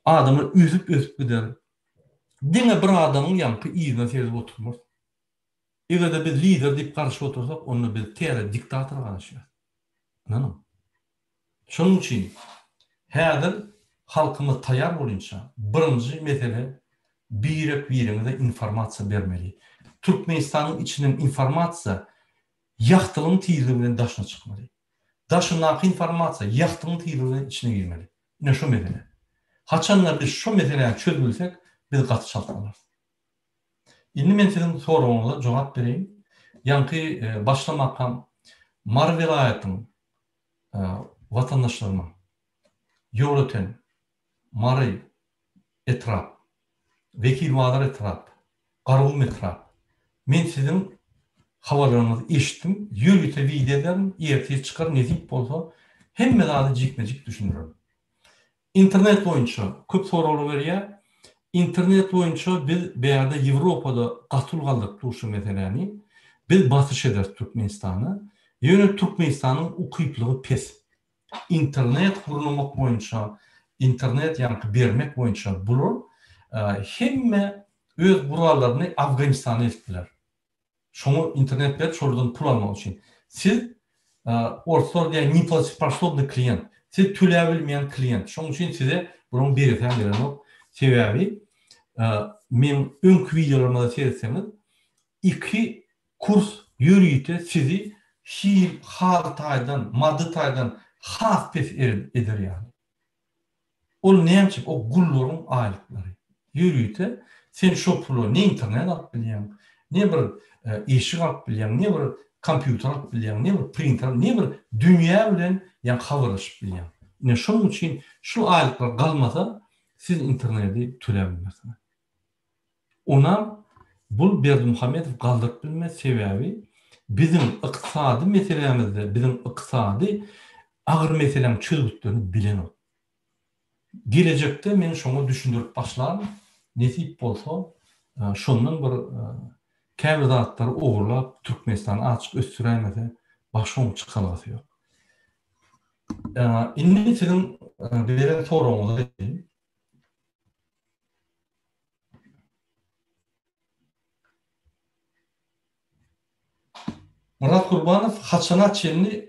adamı üzüp gider. Dine bir adamın yankı iyiden sezip oturmaz. Eğer de biz lider deyip karşı otursak onu biz tiyare diktatör karşıyız. Anladın? Şunun için häzir halkymyz tayar bolinça birinji mesele birine informasiya bermeli. Türkmenistanyň içinden informasiya ýagtylyň tizliginiň daşyna çykmaly. Daşyna informasiya ýagtylyň tizliginiň içine girmeli. Ne şu mesele. Haçanlar biz şu meseleyi çözülsek biz gaty çalkalar. Indi men sizin soruňyza jogap bereyim. Ýanky başlamakam Mar vilayatyň vatandaşlaryna yol öten Mary etrap, vekil vadar etrap, gargum etrap. Men sizin havalarınızı eşittim, yürüte videodan erteye çıkar nezip bolsa hemme zady jikmejik düşünürüm. İnternet boýunça köp soralar berýär. İnternet boýunça biz beýerde Ýewropada gatyl galdyk şu meseleni. Biz basyş ederiz Türkmenistany. Ýöne Türkmenistanyň ukyplygy pes. İnternet kurulmak boýunça, internet ýa-ni bermek boýunça bular hemme öz buralaryny Afganistana etdiler. Şoňa internet berip şoladan pul almak üçin. Siz ortalar diýen неплатежеспособный klient, siz töle bilmeýän klient. Şoň üçin size bunuň berýän berýän sebebi men öňkü videolarymda seyretseniz iki kurs ýürüýte sizi şiir, hartaýdan, maddatydan has pes eder yani. Ol näçe o gullaryň aýlyklary. Ýürüýte sen şo pulu ne internet alyp bilýän, ne bir eşik alıp bilýän, ne bir kompýuter alıp bilýän, ne bir printer, ne bir dünýä bilen ýa habarlaşyp bilýän. Ine şonuň üçin şu aýlyklar galmasa siz interneti türäbilmezsiniz. Ona bul Berdimuhammedow galdyryp bilme sebäbi bizim ykdysady meselemizde, bizim ykdysady agyr meselem çözgütlerini bilen ol. Gelecekde men şoňa düşündirip başlarym. Nesip bolsa, şondan bir käbir zatlary ogurlap Türkmenistany açyk ösdüremese başyň çykalasy ýok. Indi sizin beren soragyňyza gelýin. Murat Gurbanow haçana çelini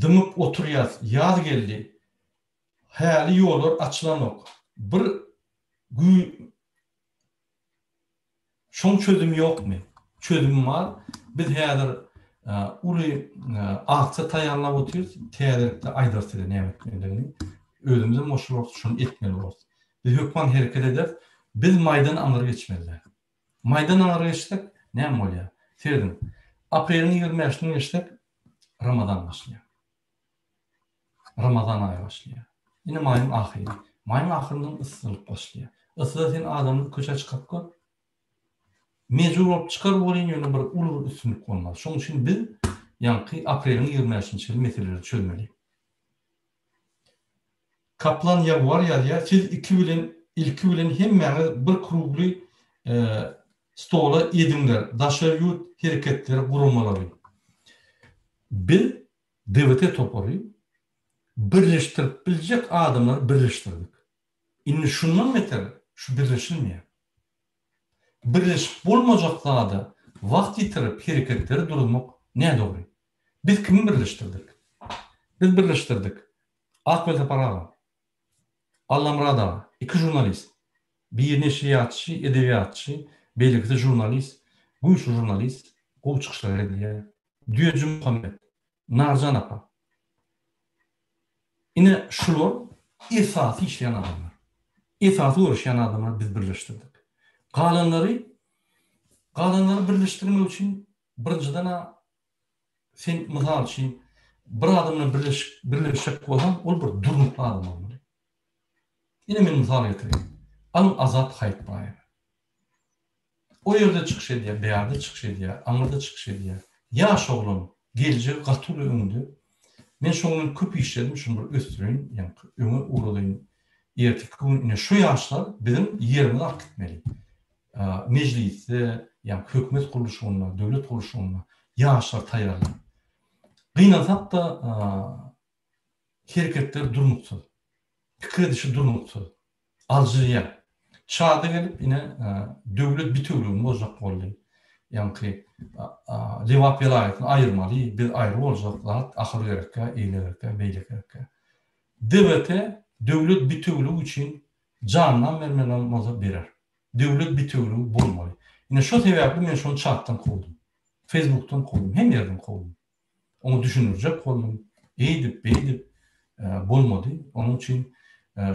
dymyp oturýar. Ýaz geldi. Häli ýollar açylanok. Bir şoň çözüm ýokmy? Çözüm bar. Biz häzir uly akça taýýarlap oturýarys. Täzelikde aýdarsy nämetmeli. Özümüze moşuluk şunu etmeli bolýar. Biz hökman hereket eder. Biz maýdan aňyry geçmeliler. Maýdan aňyry geçsek näme bolýar? Serdim. Aprelin 25-ni geçsek Ramazan başlaýar. Ramazan aýy başlaýar. Ine maýyň ahyry. Maýyň ahyryndan yssylyk başlaýar. Yssyda sen adamny köçe çykyp gör. Mejbur bolup çykar bolýan ýöne bir uly üstünlik bolmaz. Şoň üçin biz ýanky aprelin 25-nji meseleleri çözmeli. Kaplan ýagwar ýa siz ilki bilen hemmäňiz bir krugly stola edimler, daşar ýurt hereketleri gurulmalary. Biz DVT topary birleştirip biljek adamlar birleştirdik. Indi şundan beter, şu birleşilmeýär. Birleşip bolmajak zada wagt ýitirip hereketleri durulmak ne dogry? Biz kimi birleştirdik? Biz birleştirdik. Akbel Taparaga, Allam Rada, iki jurnalist, bir neşriyatçı, edebiyatçı, beýlekde jurnalist, güýçli jurnalist, gowy çykyşlar edýär. Düýeci Muhammed, Narjan apa. Ine şular esasy işleýän adamlar. Esasy görüşýän adamlar biz birleşdirdik. Galanlary birleşdirmek üçin birinjiden sen mysal üçin bir adamla birleşik bolan ol bir durnukly adam bolmaly. Ine men mysal getireyim. Azat Hayitbayew. O ýerde çykyş edýär, beýerde çykyş edýär, aňyrda çykyş edýär. Ýaş oglum, geljek gatyly öňünde. Men şoňdan köp işledim, şunu bir ösdüreyim, ýani öňe urulaýyn. Erteki gün şu ýaşlar bizim ýerimizi ak gitmeli. Meclisde, ýani hökümet kuruluşunda, döwlet kuruluşunda ýaşlar taýýarlar. Gynansak da hereketler durmuksyz. Pikir edişi durmuksyz. Aljyriýa. Çağda gelip yine döwlet bitüwlügini bozak boldy. Ýani Lewap vilayatyny aýyrmaly, bir aýry boljak zat ahyry gerekkä, eýle gerekkä, beýle gerekkä. DVT döwlet bitüwlügi üçin janyny bermeli bolsa berer. Döwlet bitüwlügi bolmaly. Ine şo sebäpli men şonu chatdan kowdum. Facebook'tan kowdum, hem ýerden kowdum. Onu düşünürjek boldum. Eýdip, beýdip bolmady. Onuň üçin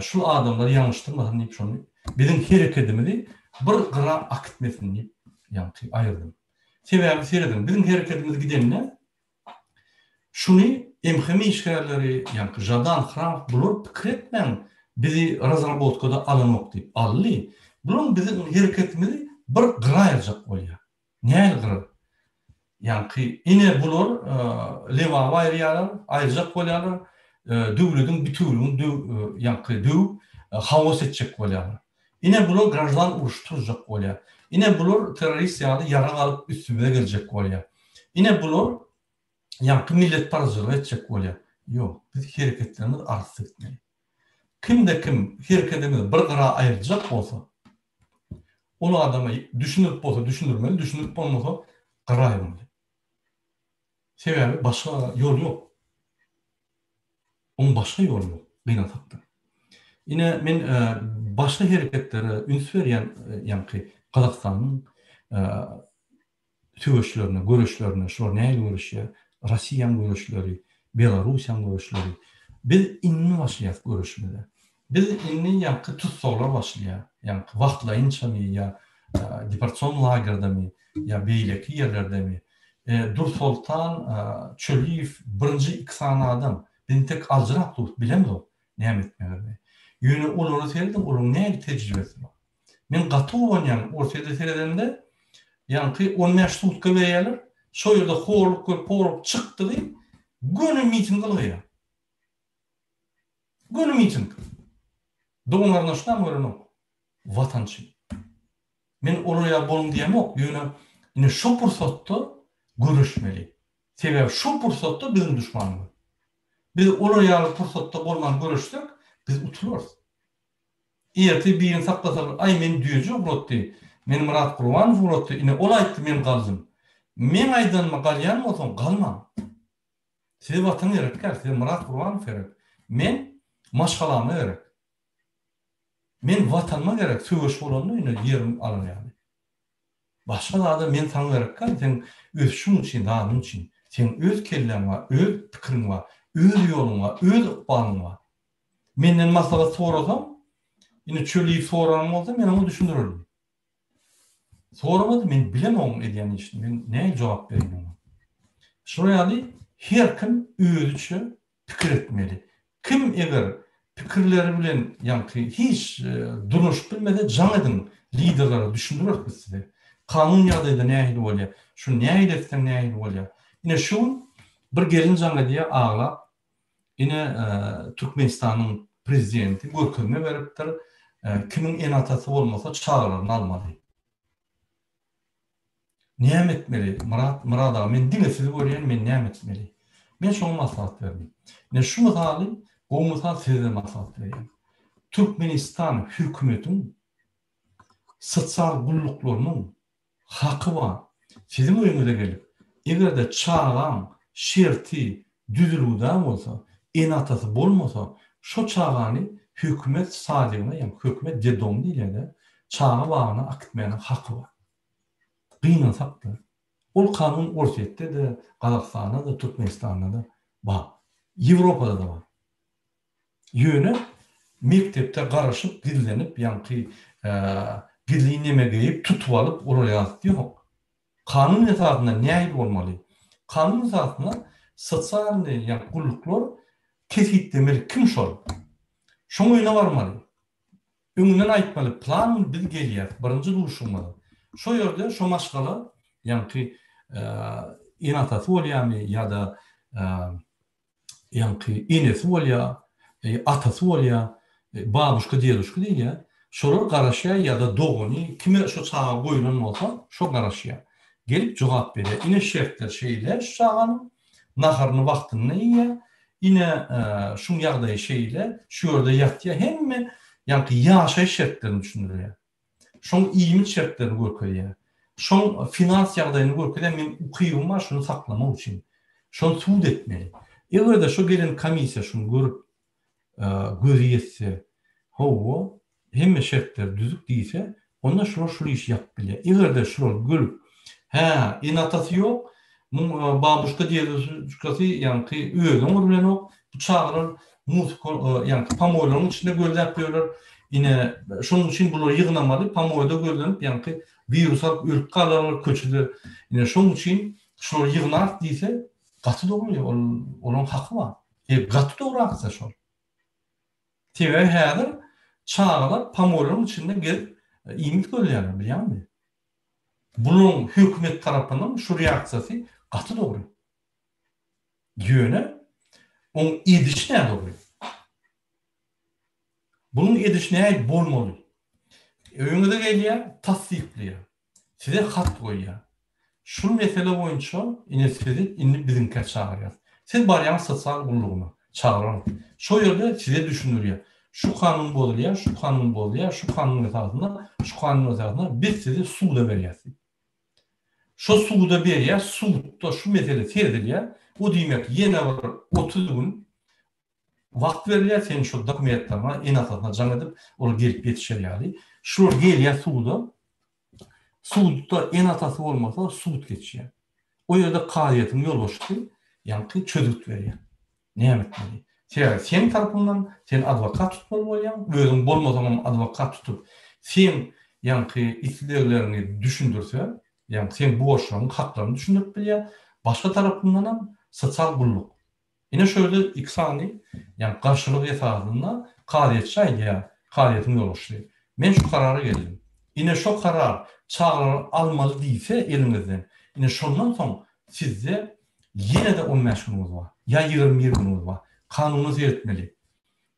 şu adamlar ýalňyşdyrmadan diýip şonu bizim hereketimizi bir gyra akıtmasın diýip ýanky aýyrdım. Sebäbi seredim. Bizim hereketimiz gidenine şunu MHM işgärleri ýanky Jadan Hram bular pikir etmän bizi razrabotkada alınmak diýip ally. Bular bizim hereketimizi bir gyra aýyrjak bolýar. Näme gyra? Ýanky ine bular lewa aýrýarlar, aýyrjak bolýarlar. Döwletiň bitüwlügini ýanky hawos etjek bolýarlar. Ine bular grajdan uruşturjak bolýar. Ine bular terrorist ýa-da ýara alyp üstüme geljek bolýar. Ine bular ýanky millet parazlygy etjek bolýar. Ýok, biz hereketlerimiz artsy gitmeli. Kimde kim hereketimizi bir gyra aýyrjak bolsa, ol adamy düşünüp bolsa düşünürmeli, düşünüp bolmasa gyra aýyrmaly. Sebäbi başga ýol ýok. Onun başka yolu yok. Gynansak da. Ine men başka hereketlere üns berýän ýanky Kazakstanyň töweşlerine, görüşlerine, şol näme görüşýär? Russiýanyň görüşleri, Belarusiýanyň görüşleri. Biz inni başlaýar görüşmede. Biz inni ýanky tutsaglar başlaýar. Ýanky wagtlaýynça ýa deportasyon lagerdemi ya beýleki ýerlerdemi Dur Sultan Çöliýew birinji iki sany adam ben tek aljyrak tutup bilemdi o näme etmeli. Ýöne olary serdim, olaryň näme tejribesi bar. Men gaty olanýan ortada seredende ýanky 15 sutka beýerler, şo ýerde horluk görüp çykdy, gönü miting kılýar. Gönü miting. Doğumlarına şundan öğrenim. Vatançı. Men oraya bolum diyemok. Yine şu fırsatda görüşmeli. Sebep şu fırsatta bizim düşmanımız. Biz oraya fırsatta bolman görüştük, biz utuluruz. Iyeti birini saklasalar, ay men düýüjü urotdy. Men Murat Gurbanov urotdy. Ine ol aýtdy men galdım. Men aýdanma galýan bolsam galma. Size vatan gerekler, size Murat Gurbanov gerek. Men maşgalama gerek. Men vatanma gerek, söwüş bolanyny ine ýerim alan ýaly. Başga da men taň gerek, sen öz şun üçin, danyn üçin, sen öz kelleň bar, öz pikiriň bar, öz ýoluň bar, öz ykbalyň bar. Menden maslahat sorasam, ine çöliýip soran bolsa men onu düşünürüm. Soramady, men bilemem edýän işni, men näme jogap berýän. Şoňaly her kim özüçe pikir etmeli. Kim eger pikirleri bilen ýanky hiç durmuş bilmede jaň edin liderlere düşündürür biz size. Kanun ýagdaýda näme bolýar? Şu näme etsem näme bolýar? Ine şu bir gelin jaň edýär aglap. Ine Türkmenistanyň prezidenti görkezme beripdir. Kimin en atasy bolmasa çağırlaryny almaly. Näme etmeli? Murat aga men diňe sizi görýän men näme etmeli? Men şoňa maslahat berdim. Ne şu misaly goňmasa size maslahat berýän. Türkmenistan hökümetiň sotsial gulluklarynyň haky bar. Sizin öňüňize gelip, egerde çağan şerti düzülüden bolsa, en atasy bolmasa, şo çağany hökümet sadygyna, ýa-ni hökümet dedom diýilende, çağa bagyna akitmäne haky bar. Gynansak da, ol kanun orsetde de, Gazakstanda da, Türkmenistanda da bar. Ýewropada da bar. Ýöne mektepde garaşyp, gizlenip, ýanky gizliň neme geýip tutup alyp oraya ýazdy ýok. Kanun esasında näme bolmaly? Kanun esasında sotsial ýa gulluklar kesitlemeli kim şol? Şoň öňe barmaly. Öňünden aýtmaly, plan biz gelýär, birinji duruşmaly. Şo ýerde şo maşgala, ýanky en atasy bolýarmy ýa-da ýanky enesi bolýar, atasy bolýar, babuşka diýeşki diýär. Şolar garaşýar ýa-da dogany, kime şo çağa goýulan bolsa, şo garaşýar. Gelip jogap berýär. Ine şertler şeýle şu çağanyň naharyny wagtyny ýa, ine şu ýagdaý şeýle şu ýerde ýatýar, hemme ýanky ýaşaý şertlerini düşündirýär. Şoň iými şertlerini görkezýär. Şoň finans ýagdaýyny görkezýär, men ukyýum bar şunu saklamak üçin. Şonu suud etmeli. Egerde şo gelen komissiýa şunu görüp görýärse, howa hemme şertler düzük diýse, onda şu iş ýap bilýär. Egerde şunu görüp, en atasy ýok, babuşka diýeşkasy ýanky öýüň bilen ok, bu çağırar muzyka ýanky pamoýlaryň içinde gözläp ýörler. Ine şonuň üçin bular ýygnamaly, pamoýda gözlenip ýanky virus alyp ölüp galarlar, köçüler. Ine şonuň üçin şolar ýygnar diýse, gaty dogry, olaryň haky bar. Gaty dogry aksa şol. Tebe häzir çağalar pamoýlaryň içinde gelip iýmit görýärler, bilýärmi? Bunun hükümet tarafından şu reaksiyası katı doğru. Ýöne onun ediş ne doğru? Bunun ediş ne bolmaly? Öňüňize gelýär, tasdikleýär. Size hat goýýar. Şu mesele boýunça ine sizi bizimkä çağırýar. Siz barýan sosial gullugyna çağıran. Şo ýerde size düşünürýär. Şu kanun bolýar, şu kanun bolýar, şu kanun esasında, şu kanun esasında biz sizi suda berýärsiz. Şo suda berýär, suda şu mesele seredilýär. O diýmek ýene bir 30 gün wagt berilýär, sen şu dokumentlaryna en asasynda jaň edip, ol gelip ýetişer ýaly. Şular gelýär suda. Suda en atasy bolmasa sud geçýär. O ýerde qadiýetiň ýolbaşçy, ýanky çözüt berýär. Näme etmeli? Sen tarapyndan sen advokat tutmaly bolýan, özüň bolmasam advokat tutup, sen yankı isteklerini düşündürse, yani sen bu aşırının haklarını düşündürüp bilye, başka tarafından hem sosyal kulluk. Yine şöyle iksani, yani karşılık esasında kadiyetçi ya, kadiyetin yolu işliyor. Men şu kararı geldim. Yine şu karar çağrı almalı değilse elinizden. Yine şundan sonra sizde yine de 15 gününüz var. Ya 21 gününüz var. Kanununuz yetmeli.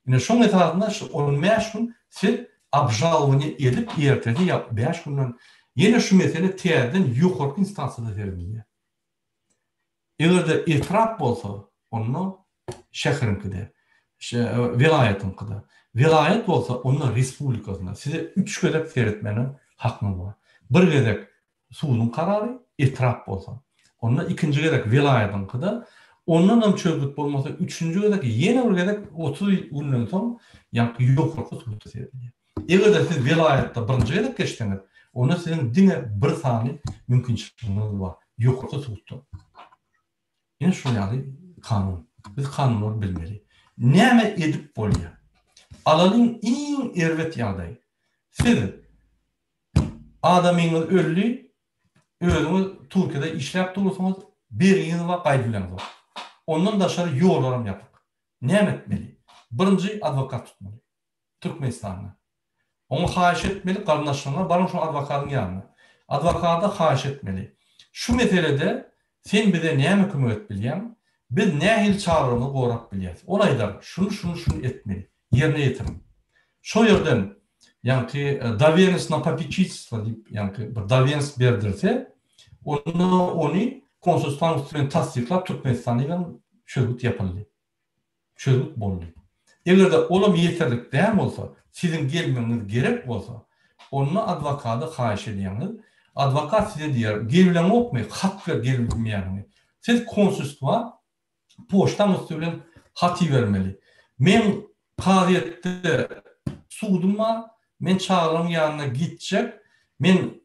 Yine şunun esasında 15 gün siz abjalını edip ertesi ya 5 günden yine şu mesele teyardan yukarı instansiyada verilmeli. Eğer de itiraf bolsa onu şehrinkide, vilayetinkide. Vilayet bolsa onu respublikasında. Size 3 gedek seyretmenin hakkınız var. Bir gedek sudun kararı itiraf bolsa. Onda ikinci gedek vilayetinkide. Ondan hem çözgüt bolmasa üçüncü gedek yeni bir gedek 30 günden soň ýa-ni ýokurky suda seyretmeli. Eger de siz vilayetde birinci gedek geçtiniz, onda sizin dine bir sany mümkinçiliginiz var. Ýokurky suda. Yine şu yani kanun. Biz kanunları bilmeli. Näme edip bolýar? Alanın iň erwet ýagdaý. Siz adamyňyz ölli, özüňiz Türkiýede işläp dursaňyz, bir ýyl we gaýdylaňyz bar. Ondan daşary ýollarym ýapyk. Näme etmeli? Birinji advokat tutmaly. Türkmenistanda. Onu haýyş etmeli, garnaşlaryna barın şu adwokatyň ýanyna. Adwokat da haýyş etmeli. Şu meselede sen bize näme kömek bilýän? Biz nähil çağrımy gorap bilýäs. Olaýlar şunu etmeli. Yerine ýetirin. Şo ýerden ýani daverens na popečительство diýip ýani bir daverens berdirse, onu konsulstan üstüne tasdiklap Türkmenistanyň çözgüt ýapyldy. Çözgüt boldy. Eger de olam ýeterlik däm bolsa, sizin gelmeňiz gerek bolsa, onu adwokaty haýyş edýäňiz. Advokat size diýer, gelbilen okmy, hat ver gelmeýärmi. Siz konsulstva poçtan üstüne hati vermeli. Men kadiyette suduma, men çağrılaryň ýanyna gitjek, men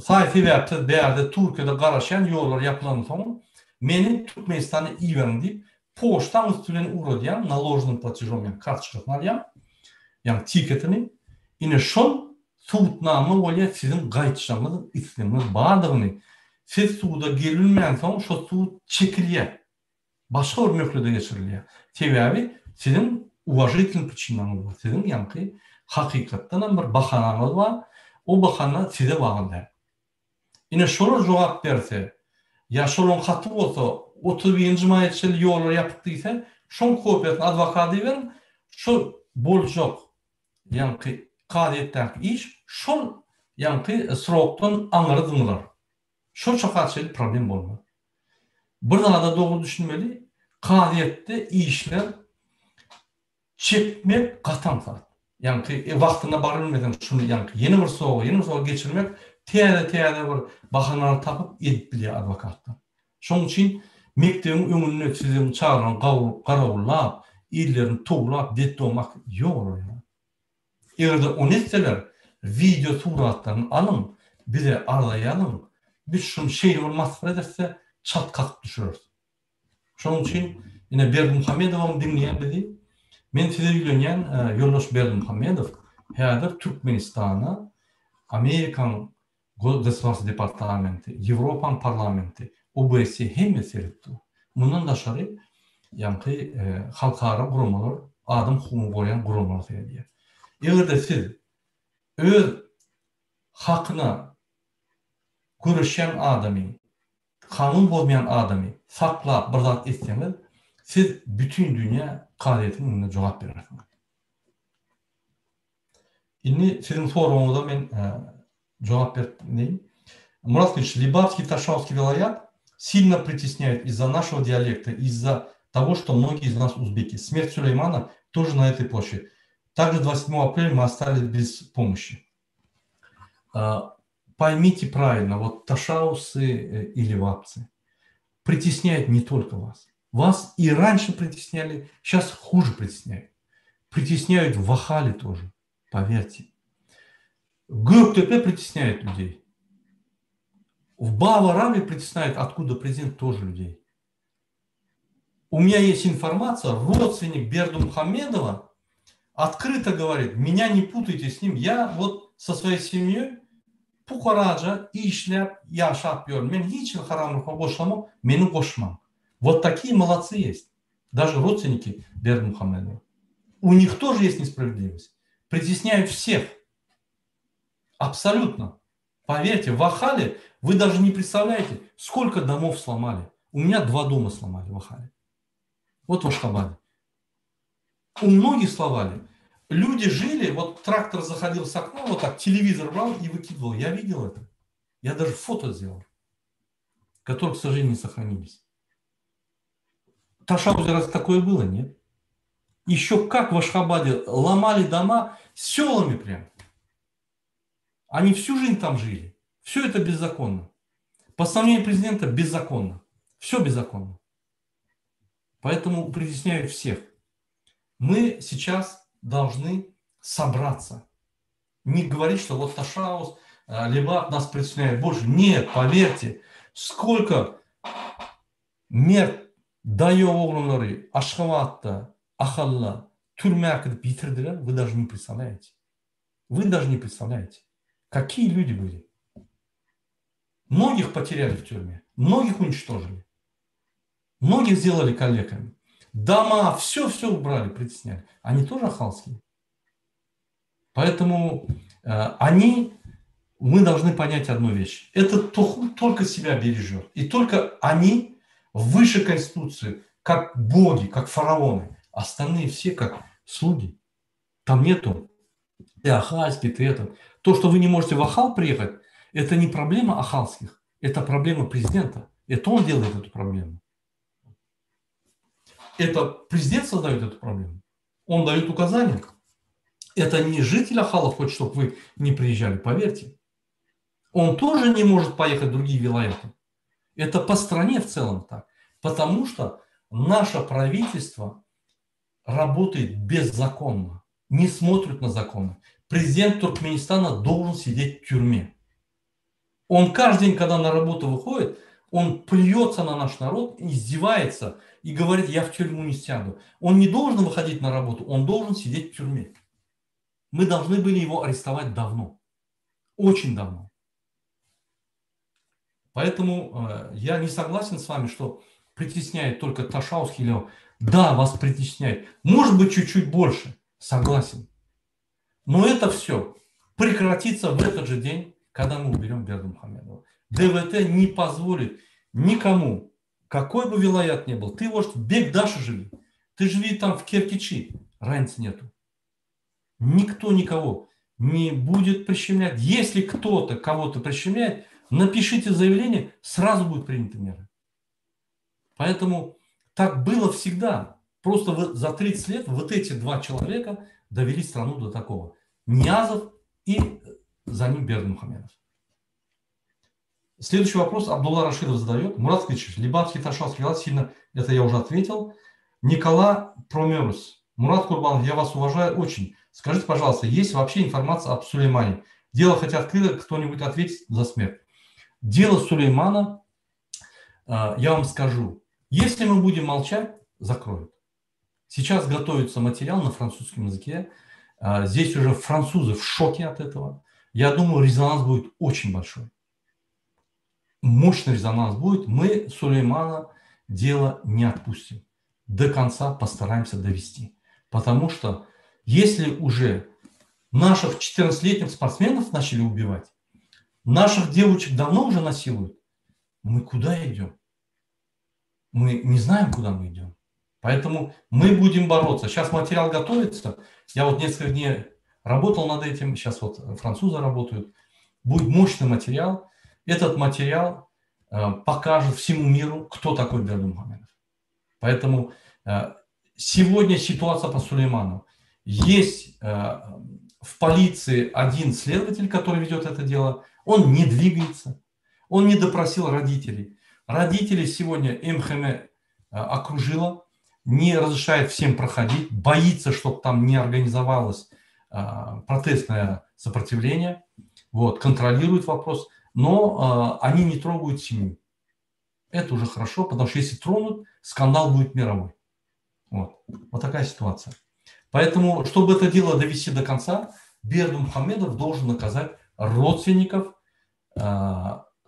saýty webde därde Türkiýede garaşan ýollar ýapylan soň, meni Türkmenistana iýerin diýip poçtan üstüne uradýan naложенным платежом, yani kartçylyk alýan, yani tiketini, ine şol suutnama bolýar sizin gaýtşaňyz, isleminiz bardygyny. Siz suuda gelinmeýän soň şo suut çekilýär. Başga bir möhürde geçirilýär. Sebäbi sizin уважительный причинаňyz bar. Sizin ýa-ni hakykatdan bir bahanaňyz bar. O bahana size baglandy. Ine şolar jogap berse, ýa şolun haty bolsa 30-njy maýetçil ýollar ýapyp diýse, şoň kopiýasyny adwokaty berin, şo boljak. Ýa-ni kadiyetdäki iş şol ýa-ni srokdan aňyrdyňlar. Şo çakaçyl problem bolmaz. Bir da dogry düşünmeli, kadiyetde işler çekmek gatan saat. Yani wagtyna barylmadan şunu yani yeni bir soğuk geçirmek täze bir bahanalar tapıp edip bilýär adwokatda. Şoň üçin mekdebiň öňünde sizin çağıran garawullap, illerini toglap detdomak ýok. Eger de onu etseler, video suratlaryny alın, bize aralaýalım. Biz şunu şeýle masfar ederse çat kakıp düşürürüz. Şoň üçin ine Berdimuhammedowyň dinleýän dedi. Men size ýülenýän ýoldaş Berdimuhammedow häzir Türkmenistana Amerikan Gosporsy departamenti, Ýewropan parlamenti, OBSE hemme seretdi. Mundan daşary ýa-ni halkara gurumlar, adam hukumy goýan gurumlar seredýär. Eger de siz öz hakyna görüşen adamy, kanun bolmayan adamy saklap bir zat etseňiz, siz bütün dünýä kadiyetiniň önünde jogap berersiňiz. Indi sizin soruňyza men jogap berdim. Murat Ильич, Либавский, Ташавский вилаят сильно притесняют из-за нашего диалекта, из-за того, что многие из нас узбеки. Смерть Сулеймана тоже на этой почве. Также 27 апреля мы остались без помощи. Поймите правильно, вот ташаусы и ливапцы притесняют не только вас. Вас и раньше притесняли, сейчас хуже притесняют. Притесняют в Ахале тоже, поверьте. Göktepe притесняет людей. В Бава-Раме притесняют, откуда президент, тоже людей. У меня есть информация, родственник Бердымухамедова открыто говорит, меня не путайте с ним, я вот со своей семьей пухаража işlep yaşatıyor. Men hiç haramlıkla boşlamam, beni koşmam. Вот такие молодцы есть. Даже родственники Бердмухамедова. У них тоже есть несправедливость. Притесняют всех. Абсолютно. Поверьте, в Ахале вы даже не представляете, сколько домов сломали. У меня 2 дома сломали в Ахале. Вот в Ашхабаде. У многих сломали. Люди жили, вот трактор заходил с окна, вот так телевизор брал и выкидывал. Я видел это. Я даже фото сделал, которые, к сожалению, не сохранились. В Ташаузе раз такое было, нет? Еще как в Ашхабаде ломали дома селами прям. Они всю жизнь там жили. Все это беззаконно. Постановление президента беззаконно. Все беззаконно. Поэтому притесняют всех. Мы сейчас должны собраться. Не говорить, что вот Ташауз, Лебат нас притесняет больше. Нет, поверьте, сколько мер дайо оğlanları Ашхабадта, Ахалла, тюрьме akıtıp bitirdiler, вы даже не представляете. Вы даже не представляете, какие люди были. Многих потеряли в тюрьме, многих уничтожили, многих сделали калеками. Дома, все убрали, притесняли. Они тоже ахалские. Поэтому мы должны понять одну вещь. Это только себя бережет. И только они выше Конституции, как боги, как фараоны. Остальные все как слуги. Там нету ты ахальский, ты это. То, что вы не можете в Ахал приехать, это не проблема ахалских. Это проблема президента. Это он делает эту проблему. Это президент создает эту проблему. Он дает указания. Это не житель Ахала хочет, чтобы вы не приезжали, поверьте. Он тоже не может поехать в другие вилаяты. Это по стране в целом так. Потому что наше правительство работает беззаконно. Не смотрит на законы. Президент Туркменистана должен сидеть в тюрьме. Он каждый день, когда на работу выходит, он плюется на наш народ, издевается и говорит, я в тюрьму не сяду. Он не должен выходить на работу, он должен сидеть в тюрьме. Мы должны были его арестовать давно. Очень давно. Поэтому я не согласен с вами, что притесняет только Ташауский Лев. Да, вас притесняет. Может быть, чуть-чуть больше. Согласен. Но это все прекратится в этот же день, когда мы уберем Бердымухамедова. ДВТ не позволит никому, какой бы вилаят ни был. Ты, может, в Бекдаше живи. Ты живи там в Керкичи. Разницы нету. Никто никого не будет прищемлять. Если кто-то кого-то прищемляет, напишите заявление, сразу будут приняты меры. Поэтому так было всегда. Просто за 30 лет вот эти 2 человека довели страну до такого. Ниязов и за ним Бердымухамедов. Следующий вопрос Абдулла Рашидов задает. Мурат Скричевич, Лебатский, Ташауский вилайат сильно, это я уже ответил. Никола Промерус. Мурат Курбанов, я вас уважаю очень. Скажите, пожалуйста, есть вообще информация об Сулеймане? Дело хоть открыто, кто-нибудь ответит за смерть. Дело Сулеймана, я вам скажу, если мы будем молчать, закроют. Сейчас готовится материал на французском языке. Здесь уже французы в шоке от этого. Я думаю, резонанс будет очень большой. Мощный резонанс будет. Мы Сулеймана дело не отпустим. До конца постараемся довести. Потому что если уже наших 14-летних спортсменов начали убивать, наших девочек давно уже насилуют, мы куда идем? Мы не знаем, куда мы идем. Поэтому мы будем бороться. Сейчас материал готовится. Я вот несколько дней работал над этим. Сейчас вот французы работают. Будет мощный материал. Этот материал покажет всему миру, кто такой Бердымухамедов. Поэтому сегодня ситуация по Сулейману. Есть в полиции один следователь, который ведет это дело. Он не двигается. Он не допросил родителей. Родители сегодня МХМ окружила, не разрешает всем проходить, боится, чтобы там не организовалось протестное сопротивление. Вот, контролирует вопрос, но они не трогают семью. Это уже хорошо, потому что если тронут, скандал будет мировой. Вот такая ситуация. Поэтому, чтобы это дело довести до конца, Бердымухамедов должен наказать родственников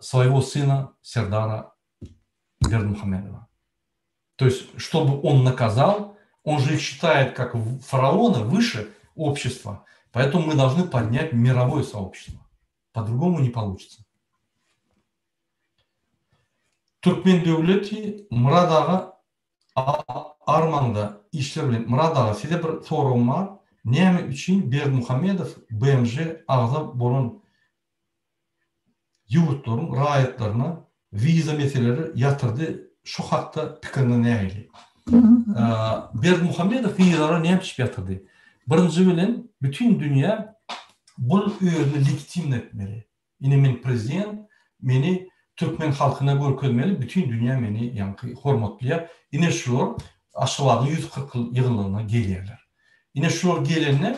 своего сына Сердара Бердымухамедова. То есть, чтобы он наказал, он же их считает как фараона выше общества. Поэтому мы должны поднять мировое сообщество. По-другому не получится. Türkmen devleti Muradağa Armanda işler bilen Muradağa size bir sorum var. Näme üçün Berdimuhamedov BMJ ağza bolan yurtların raýatlaryna viza meseleleri yatırdı. Şu hakda pikirini näýeli? Berdimuhamedov vizalara näme iş yatırdı? Birinji bilen bütün dünya bu özüni legitim etmeli. Ine men prezident meni Türkmen halkına görkezmeli, bütün dünya meni yankı hormatlıya. Ine şular aşıladı 140 yıl yığınlığına gelirler. Ine şular gelenler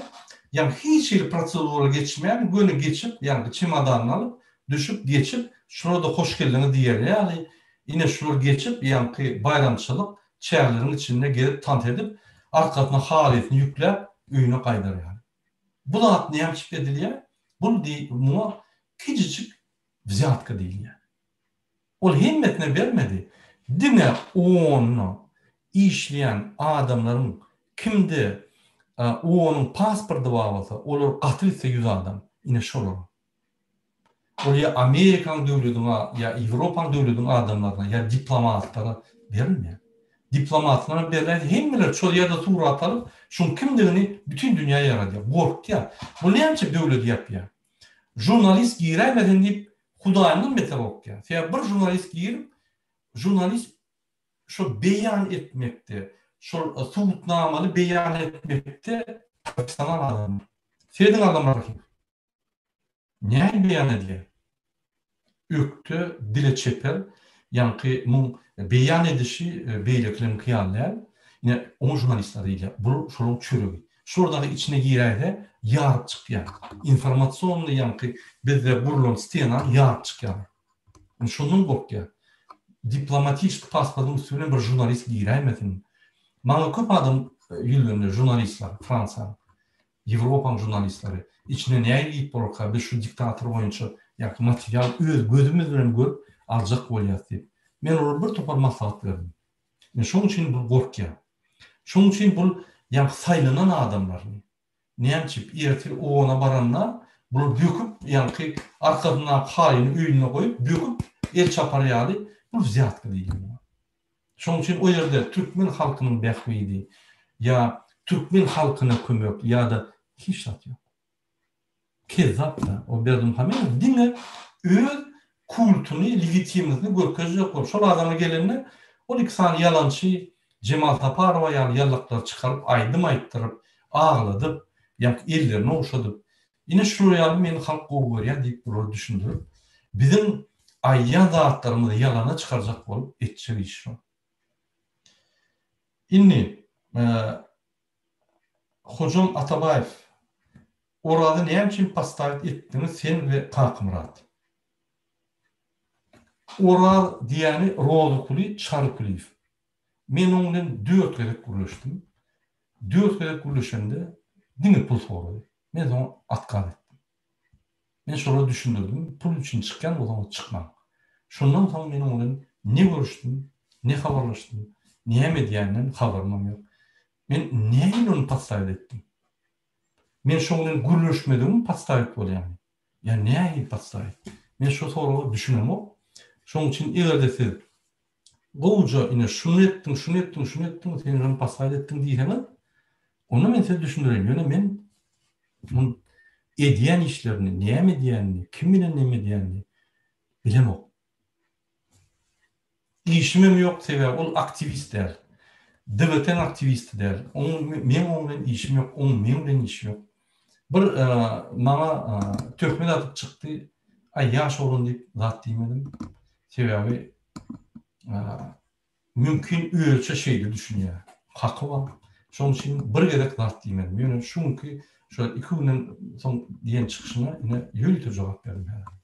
yani hiç il prosedura geçmeyen günü geçip yani çimadanını alıp düşüp geçip şurada hoş geldiniz diyer yani ine şular geçip yankı bayramçılık çerlerin içinde gelip tant edip arkasına haletini yüklep üyüne kaydar yani. Bu da ne yapıp ediliyor? Bu değil, buna küçücük vziyatka değil yani. O himmetine vermedi. Dine onu işleyen adamların kimde onun pasportu varsa olur katilse 100 adam. Yine şolar. O ya Amerikan devletine ya Avrupa devletine adamlarına ya diplomatlara verilmiyor. Diplomatlara verilen hemmeler çoğuya da tuğra atalım. Şun kimliğini bütün dünyaya yaratıyor. Kork ya. Bu ne yapacak devlet yapıyor? Jurnalist giremeden deyip Hudayının metalog ya. Ya bir jurnalist girip jurnalist şu beyan etmekte, şu suutnamalı beyan etmekte profesyonel adam. Seydin adamlar kim? Ne beyan ediyor? Öktü, dile çeper, yankı mun beyan edişi beyliklerin kıyarlar. Yine o jurnalistleriyle bu şunun çürüğü. Şurada içine girerde yağ çıkıyor. İnformasyonlu yankı bizde burlun stena yağ çıkıyor. Şunun korkuyor. Diplomatik pasportun üstüne bir jurnalist giremedin. Bana köp adam yıllarında jurnalistler, Fransa, Avrupa jurnalistleri içine ne yiyip borka biz şu diktatör boyunca yak material öz gözümüz bilen görüp alacak bolyat deyip. Men ona bir topar maslahat verdim. Şunun için bu korkuyor. Şunun için bu yak saylanan adamlarını Nemçip ertir oğuna baranlar bunu büküp yani arkasına halini üyüne koyup büküp el çaparyalı bu ziyatkı değil. Şunun için o yerde Türkmen halkının bekmeydi ya Türkmen halkına kömök ya da hiç zat yok. Kezzap da o Berdimuhamedov dine öz kultunu, legitimizini görkezecek olur. Şol adama gelenler o iksan yalançı Cemal Taparova yani yallaklar çıkarıp aydım ayttırıp ağladıp yak ellerine oşadıp yine şuraya meni halk goğur deyip bunu düşündürüp bizim ayyan zatlarımızı yalana çıkaracak olup etçe bir iş o. İnni Hocam Atabayev orada ne için pastavit ettiğini sen ve Kakmırat. Orada diyeni Roğlu Kuli, Çarı Kuliyev. Men onunla 4 kere kuruluştum. 4 kere kuruluşunda dini pul soruyordu. Ben de onu atkal ettim. Ben sonra düşündürdüm. Pul için çıkken o zaman çıkmam. Şundan sonra ben onunla ne görüştüm, ne haberleştim, ne medyayla haberim yok. Ben neyin onu pastavit ettim? Ben şundan gürleşmediğimi pastavit ol yani. Ya neyin pastavit? Ben şu soruyu düşünüm o. Şunun için ileride siz Goğuca yine şunu ettin, sen onu pastavit ettin diyemem. Onu ben size düşündüreyim. Yani ben bunu ediyen işlerini, neye mi diyenini, kim bilen ne mi diyenini bilemem. İşimim yok sever, o aktivist der. Devletin aktivisti der. Men onunla işim yok, onun menimle işim yok. Bir bana Türkmen atıp çıktı, ay yaş olun deyip zat demedim. Sebebi mümkün ölçü şeydi düşünüyor. Hakkı var. Şunun için bir gerek zat demedim. Yani çünkü şöyle 2 günden son diyen çıkışına yine yürütü cevap verdim herhalde.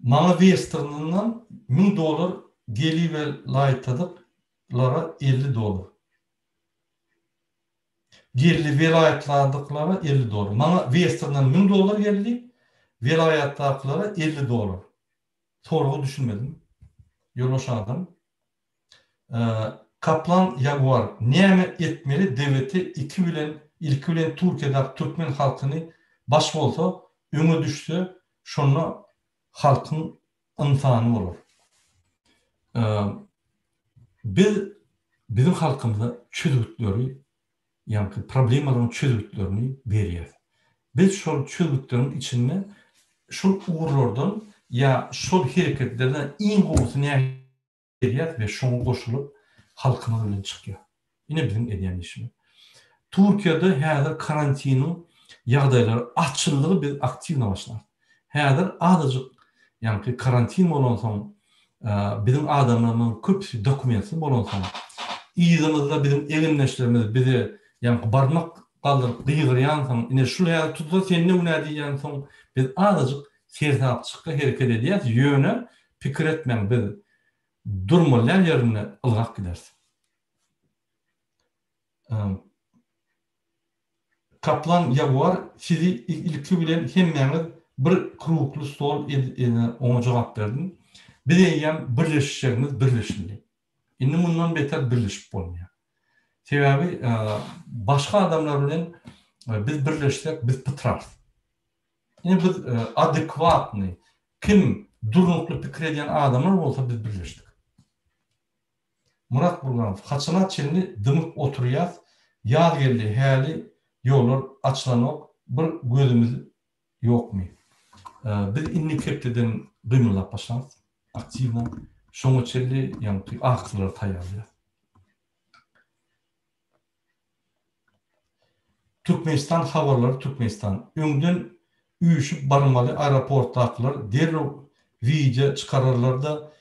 Bana Western'ından $1000 geli ve layıtadıklara $50. Girli velayetlardaklara $50. Bana Western'dan $1000 geldi. Velayetdaklara $50. Soruğu düşünmedim. Yollaşadım. Kaplan Jaguar näme etmeli devleti ilki bilen Türkiýede Türkmen halkyny baş bolsa öňe düşse şonu halkyň insany bolar. Bizim halkymyza çözgütleri, ýa-ni problemalaryň çözgütlerini berýär. Biz şol çözgütlerin içinde şol uğurlardan ya şol hereketlerden iň gowusyny berýär we şoňa goşulyp halkyma bilen çykýar. Ine bizim edýän işimiz. Türkiýede häzir karantiniň ýagdaýlary açyldygy biz aktiwna başlar. Häzir azajyk ýa-ni karantin bolan soň bizim adamlaryň köpüsi dokumentsiz bolan soň ýyzymyzda bizim elimleşlerimiz bizi ýa-ni barmak galdyryp gygyrýan soň ine şul ýa tutsa sen ne näme diýen soň biz azajyk sertapçykka hereket edýäs ýöne pikir etmeň biz durmalar ýerine ılgak gidersin. Kaplan Jaguar sizi ilki bilen hemmeňiz bir kuruklu stol oňa jogap berdim. Biz eýem birleşişlerimiz birleşmeli. Indi mundan beter birleşip bolmaýar. Sebebi başga adamlar bilen biz birleşsek biz pytrarys. Indi biz adekwatny kim durnukly pikir edýän adamlar bolsa biz birleşdik. Murat Burganov, haçana çelini dymyk oturýas, ýaz geldi, häli ýollar açlanok, bir gözümüz ýokmy? Biz inni kepteden gymylap başlanys, aktiwna, şoňa çelli ýa-ni aksylar taýýarlar. Türkmenistan habarlary Türkmenistan. Öňden üýüşüp barmaly aeroportdakylar derrew video çykararlarda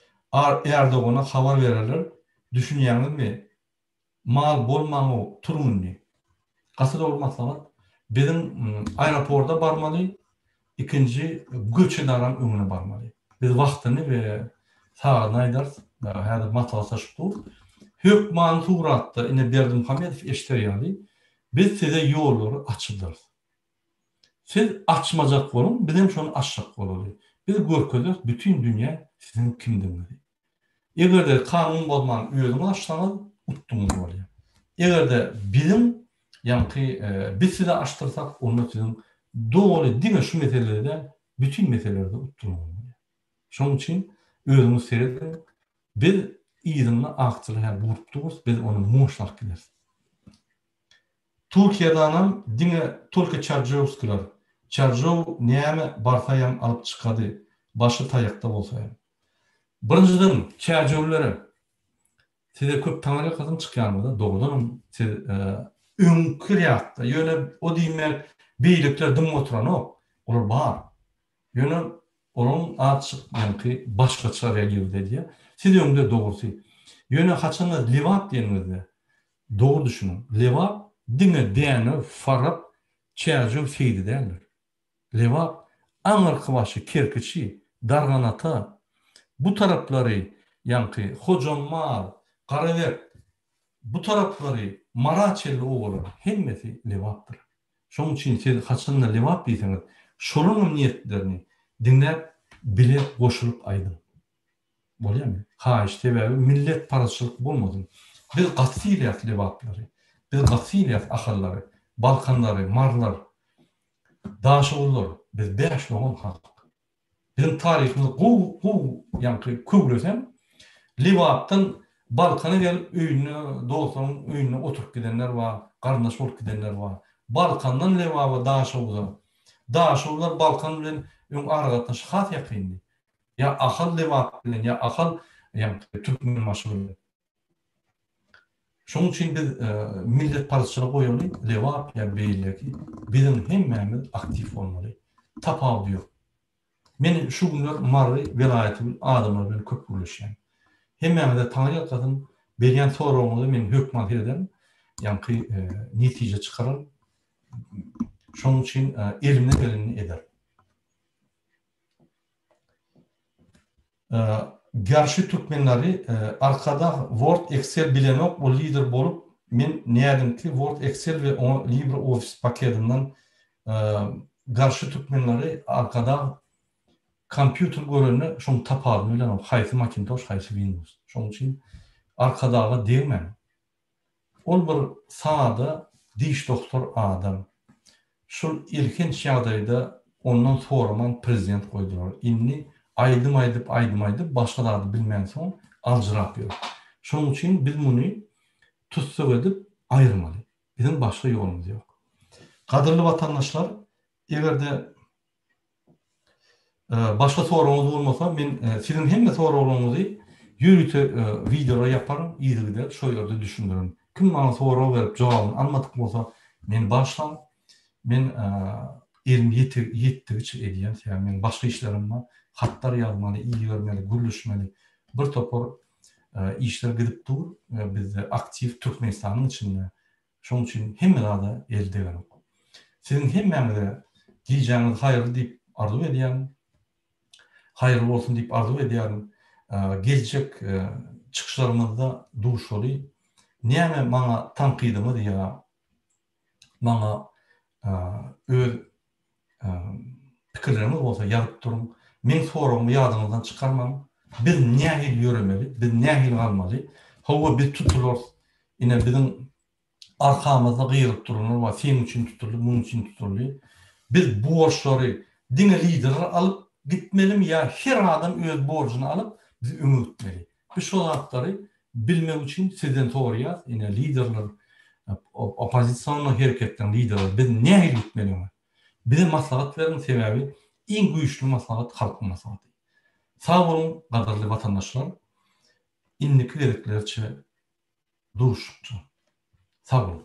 Erdoğan'a habar bererler. Düşünýäňizmi? Mal bolmagy turunny. Gasy olmasalar bizim aeroportda barmaly, ikinji göçedaran öňüne barmaly. Biz wagtyny we saat aýdars, häzir matlasaşdyk. Hökman suratda ine Berdimuhammedow eşiterýärdi. Biz size ýolları açydyrys. Siz açmajak bolun, biz hem şonu açjak bolaly. Biz görkezek bütün dünýä sizin kimdiňiz. Egerde kanun bolman öýüňiz açsaňyz utduňyz bolýar. Egerde bilim ýa-ni biz size açtyrsak onu sizin dogry diňe şu meselelerde bütün meselelerde utduňyz bolýar. Şoň üçin özüňiz seredin. Biz ýygyny akçyly her gurupdyňyz, biz onu moşlak bileriz. Türkiýedanam diňe Tolka Çarjowskiler. Çarjow näme barsaýam alyp çykady, başy taýakda bolsaýam. Birinjiden Çarjowlary size köp taňary kazan çykýarmyda, dogrudan siz öňkü ýakda ýöne o diýmek beýlikler dym oturan olar bar. Ýöne onun açyk ýa-ni başgaça reýil diýär. Siz öňde dogrusy. Ýöne haçany lewat diýenizde dogry düşünün. Lewat diňe däne farap Çarjow feýdi derler. Lewat aňyrky başy kerkiçi, darganata bu taraplary ýa-ni Hojanmar, Garabek bu taraplary Maraçelli oğullar hemmesi lewatdyr. Şoň üçin siz haçany lewat diýseňiz, şolaryň niýetlerini dinläp bile goşulyp aýdyn. Bolýarmy? Ha, sebebi millet paraçylyk bolmadyn. Biz gasylyat lewatlary, biz gasylyat ahallary, Balkanlary, marlar, daşowlar, biz beş bolan halk. Bizim tarihimiz ýa-ni köwresem lewatdan Balkana gelip öýüne, dostlaryň öýüne oturup gidenler var, garnaş bolup gidenler var. Balkandan lewaba daşowlar. Daşowlar Balkan bilen öň aragatnaş hat ýakyndy. Ya ahal lewat bilen, ya ahal ýa-ni Türkmen maşy bilen. Şoň üçin biz millet paraçylyk goýuly, lewat ýa beýleki bizim hemmämiz aktiv bolmaly. Tapawdy ýok. Men şu günler Marry welaýaty adamlar bilen köp görüşýän. Hemmämize taňyr kadyn berýän soragyňyzy men hökmat ederim. Ýa-ni netije çykarar. Şoň üçin elimden geleni eder. Garşy türkmenleri arkada Word, Excel bilenok bu lider bolup men nädim ki Word, Excel ve LibreOffice paketinden garşı türkmenleri arkada kompüter göreni şonu tapadım bilen haýsy Macintosh, haýsy Windows. Şonuň üçin arkadaga diýmen. Ol bir sada diş doktor adam. Şol ilkinç ýagdaýda ondan soraman prezident goýdular. Inni aýdym başgalary bilmän soň aljyrap ýör. Şonuň üçin biz muny tutsak edip aýyrmaly. Bizim başga ýolumuz ýok. Kadırly vatandaşlar, egerde başka sorularınız olmasa, men sizin hemme sorularınızı YouTube videolar yaparım, iyilgiler, şu yerde düşündürüm. Kim bana soru verip cevabını anlatık olsa, men başlam, men elim yettiğiçe ediyen, yani men başka işlerim var, hatlar yazmalı, iyi görmeli, gülüşmeli, bir topor işler gidip dur, biz aktif Türkmenistan'ın içinde. Şunun için hemme da elde verim. Sizin hemmemize diyeceğiniz hayırlı deyip arzu ediyorum. Hayırlı olsun deyip arzu ediyorum. Gelecek çıkışlarımızda duruş oluyor. Näme bana tankidimi diye, bana öz pikirlerimiz olsa yazıp durun. Men sorumu yadınızdan çıkarmam. Biz nähil yürümeli, biz nähil kalmalı. Hava biz tutulur. Yine bizim arkamızda gıyırıp durunur. Senin için tutulur, bunun için tutulur. Biz bu borçları dine liderler alıp gitmelim ya her adam öz borcunu alıp bizi ümürtmeli. Biz şu hakları bilmek için sizden soruyoruz. Yine liderler, opozisyonlu hareketlerin liderler biz nähil gitmeli mi? Bizim maslahat verin sebebi en güçlü maslahat halkın maslahatı. Sağ olun kadarlı vatandaşlar. İndiki dediklerçe duruşupça. Sağ olun.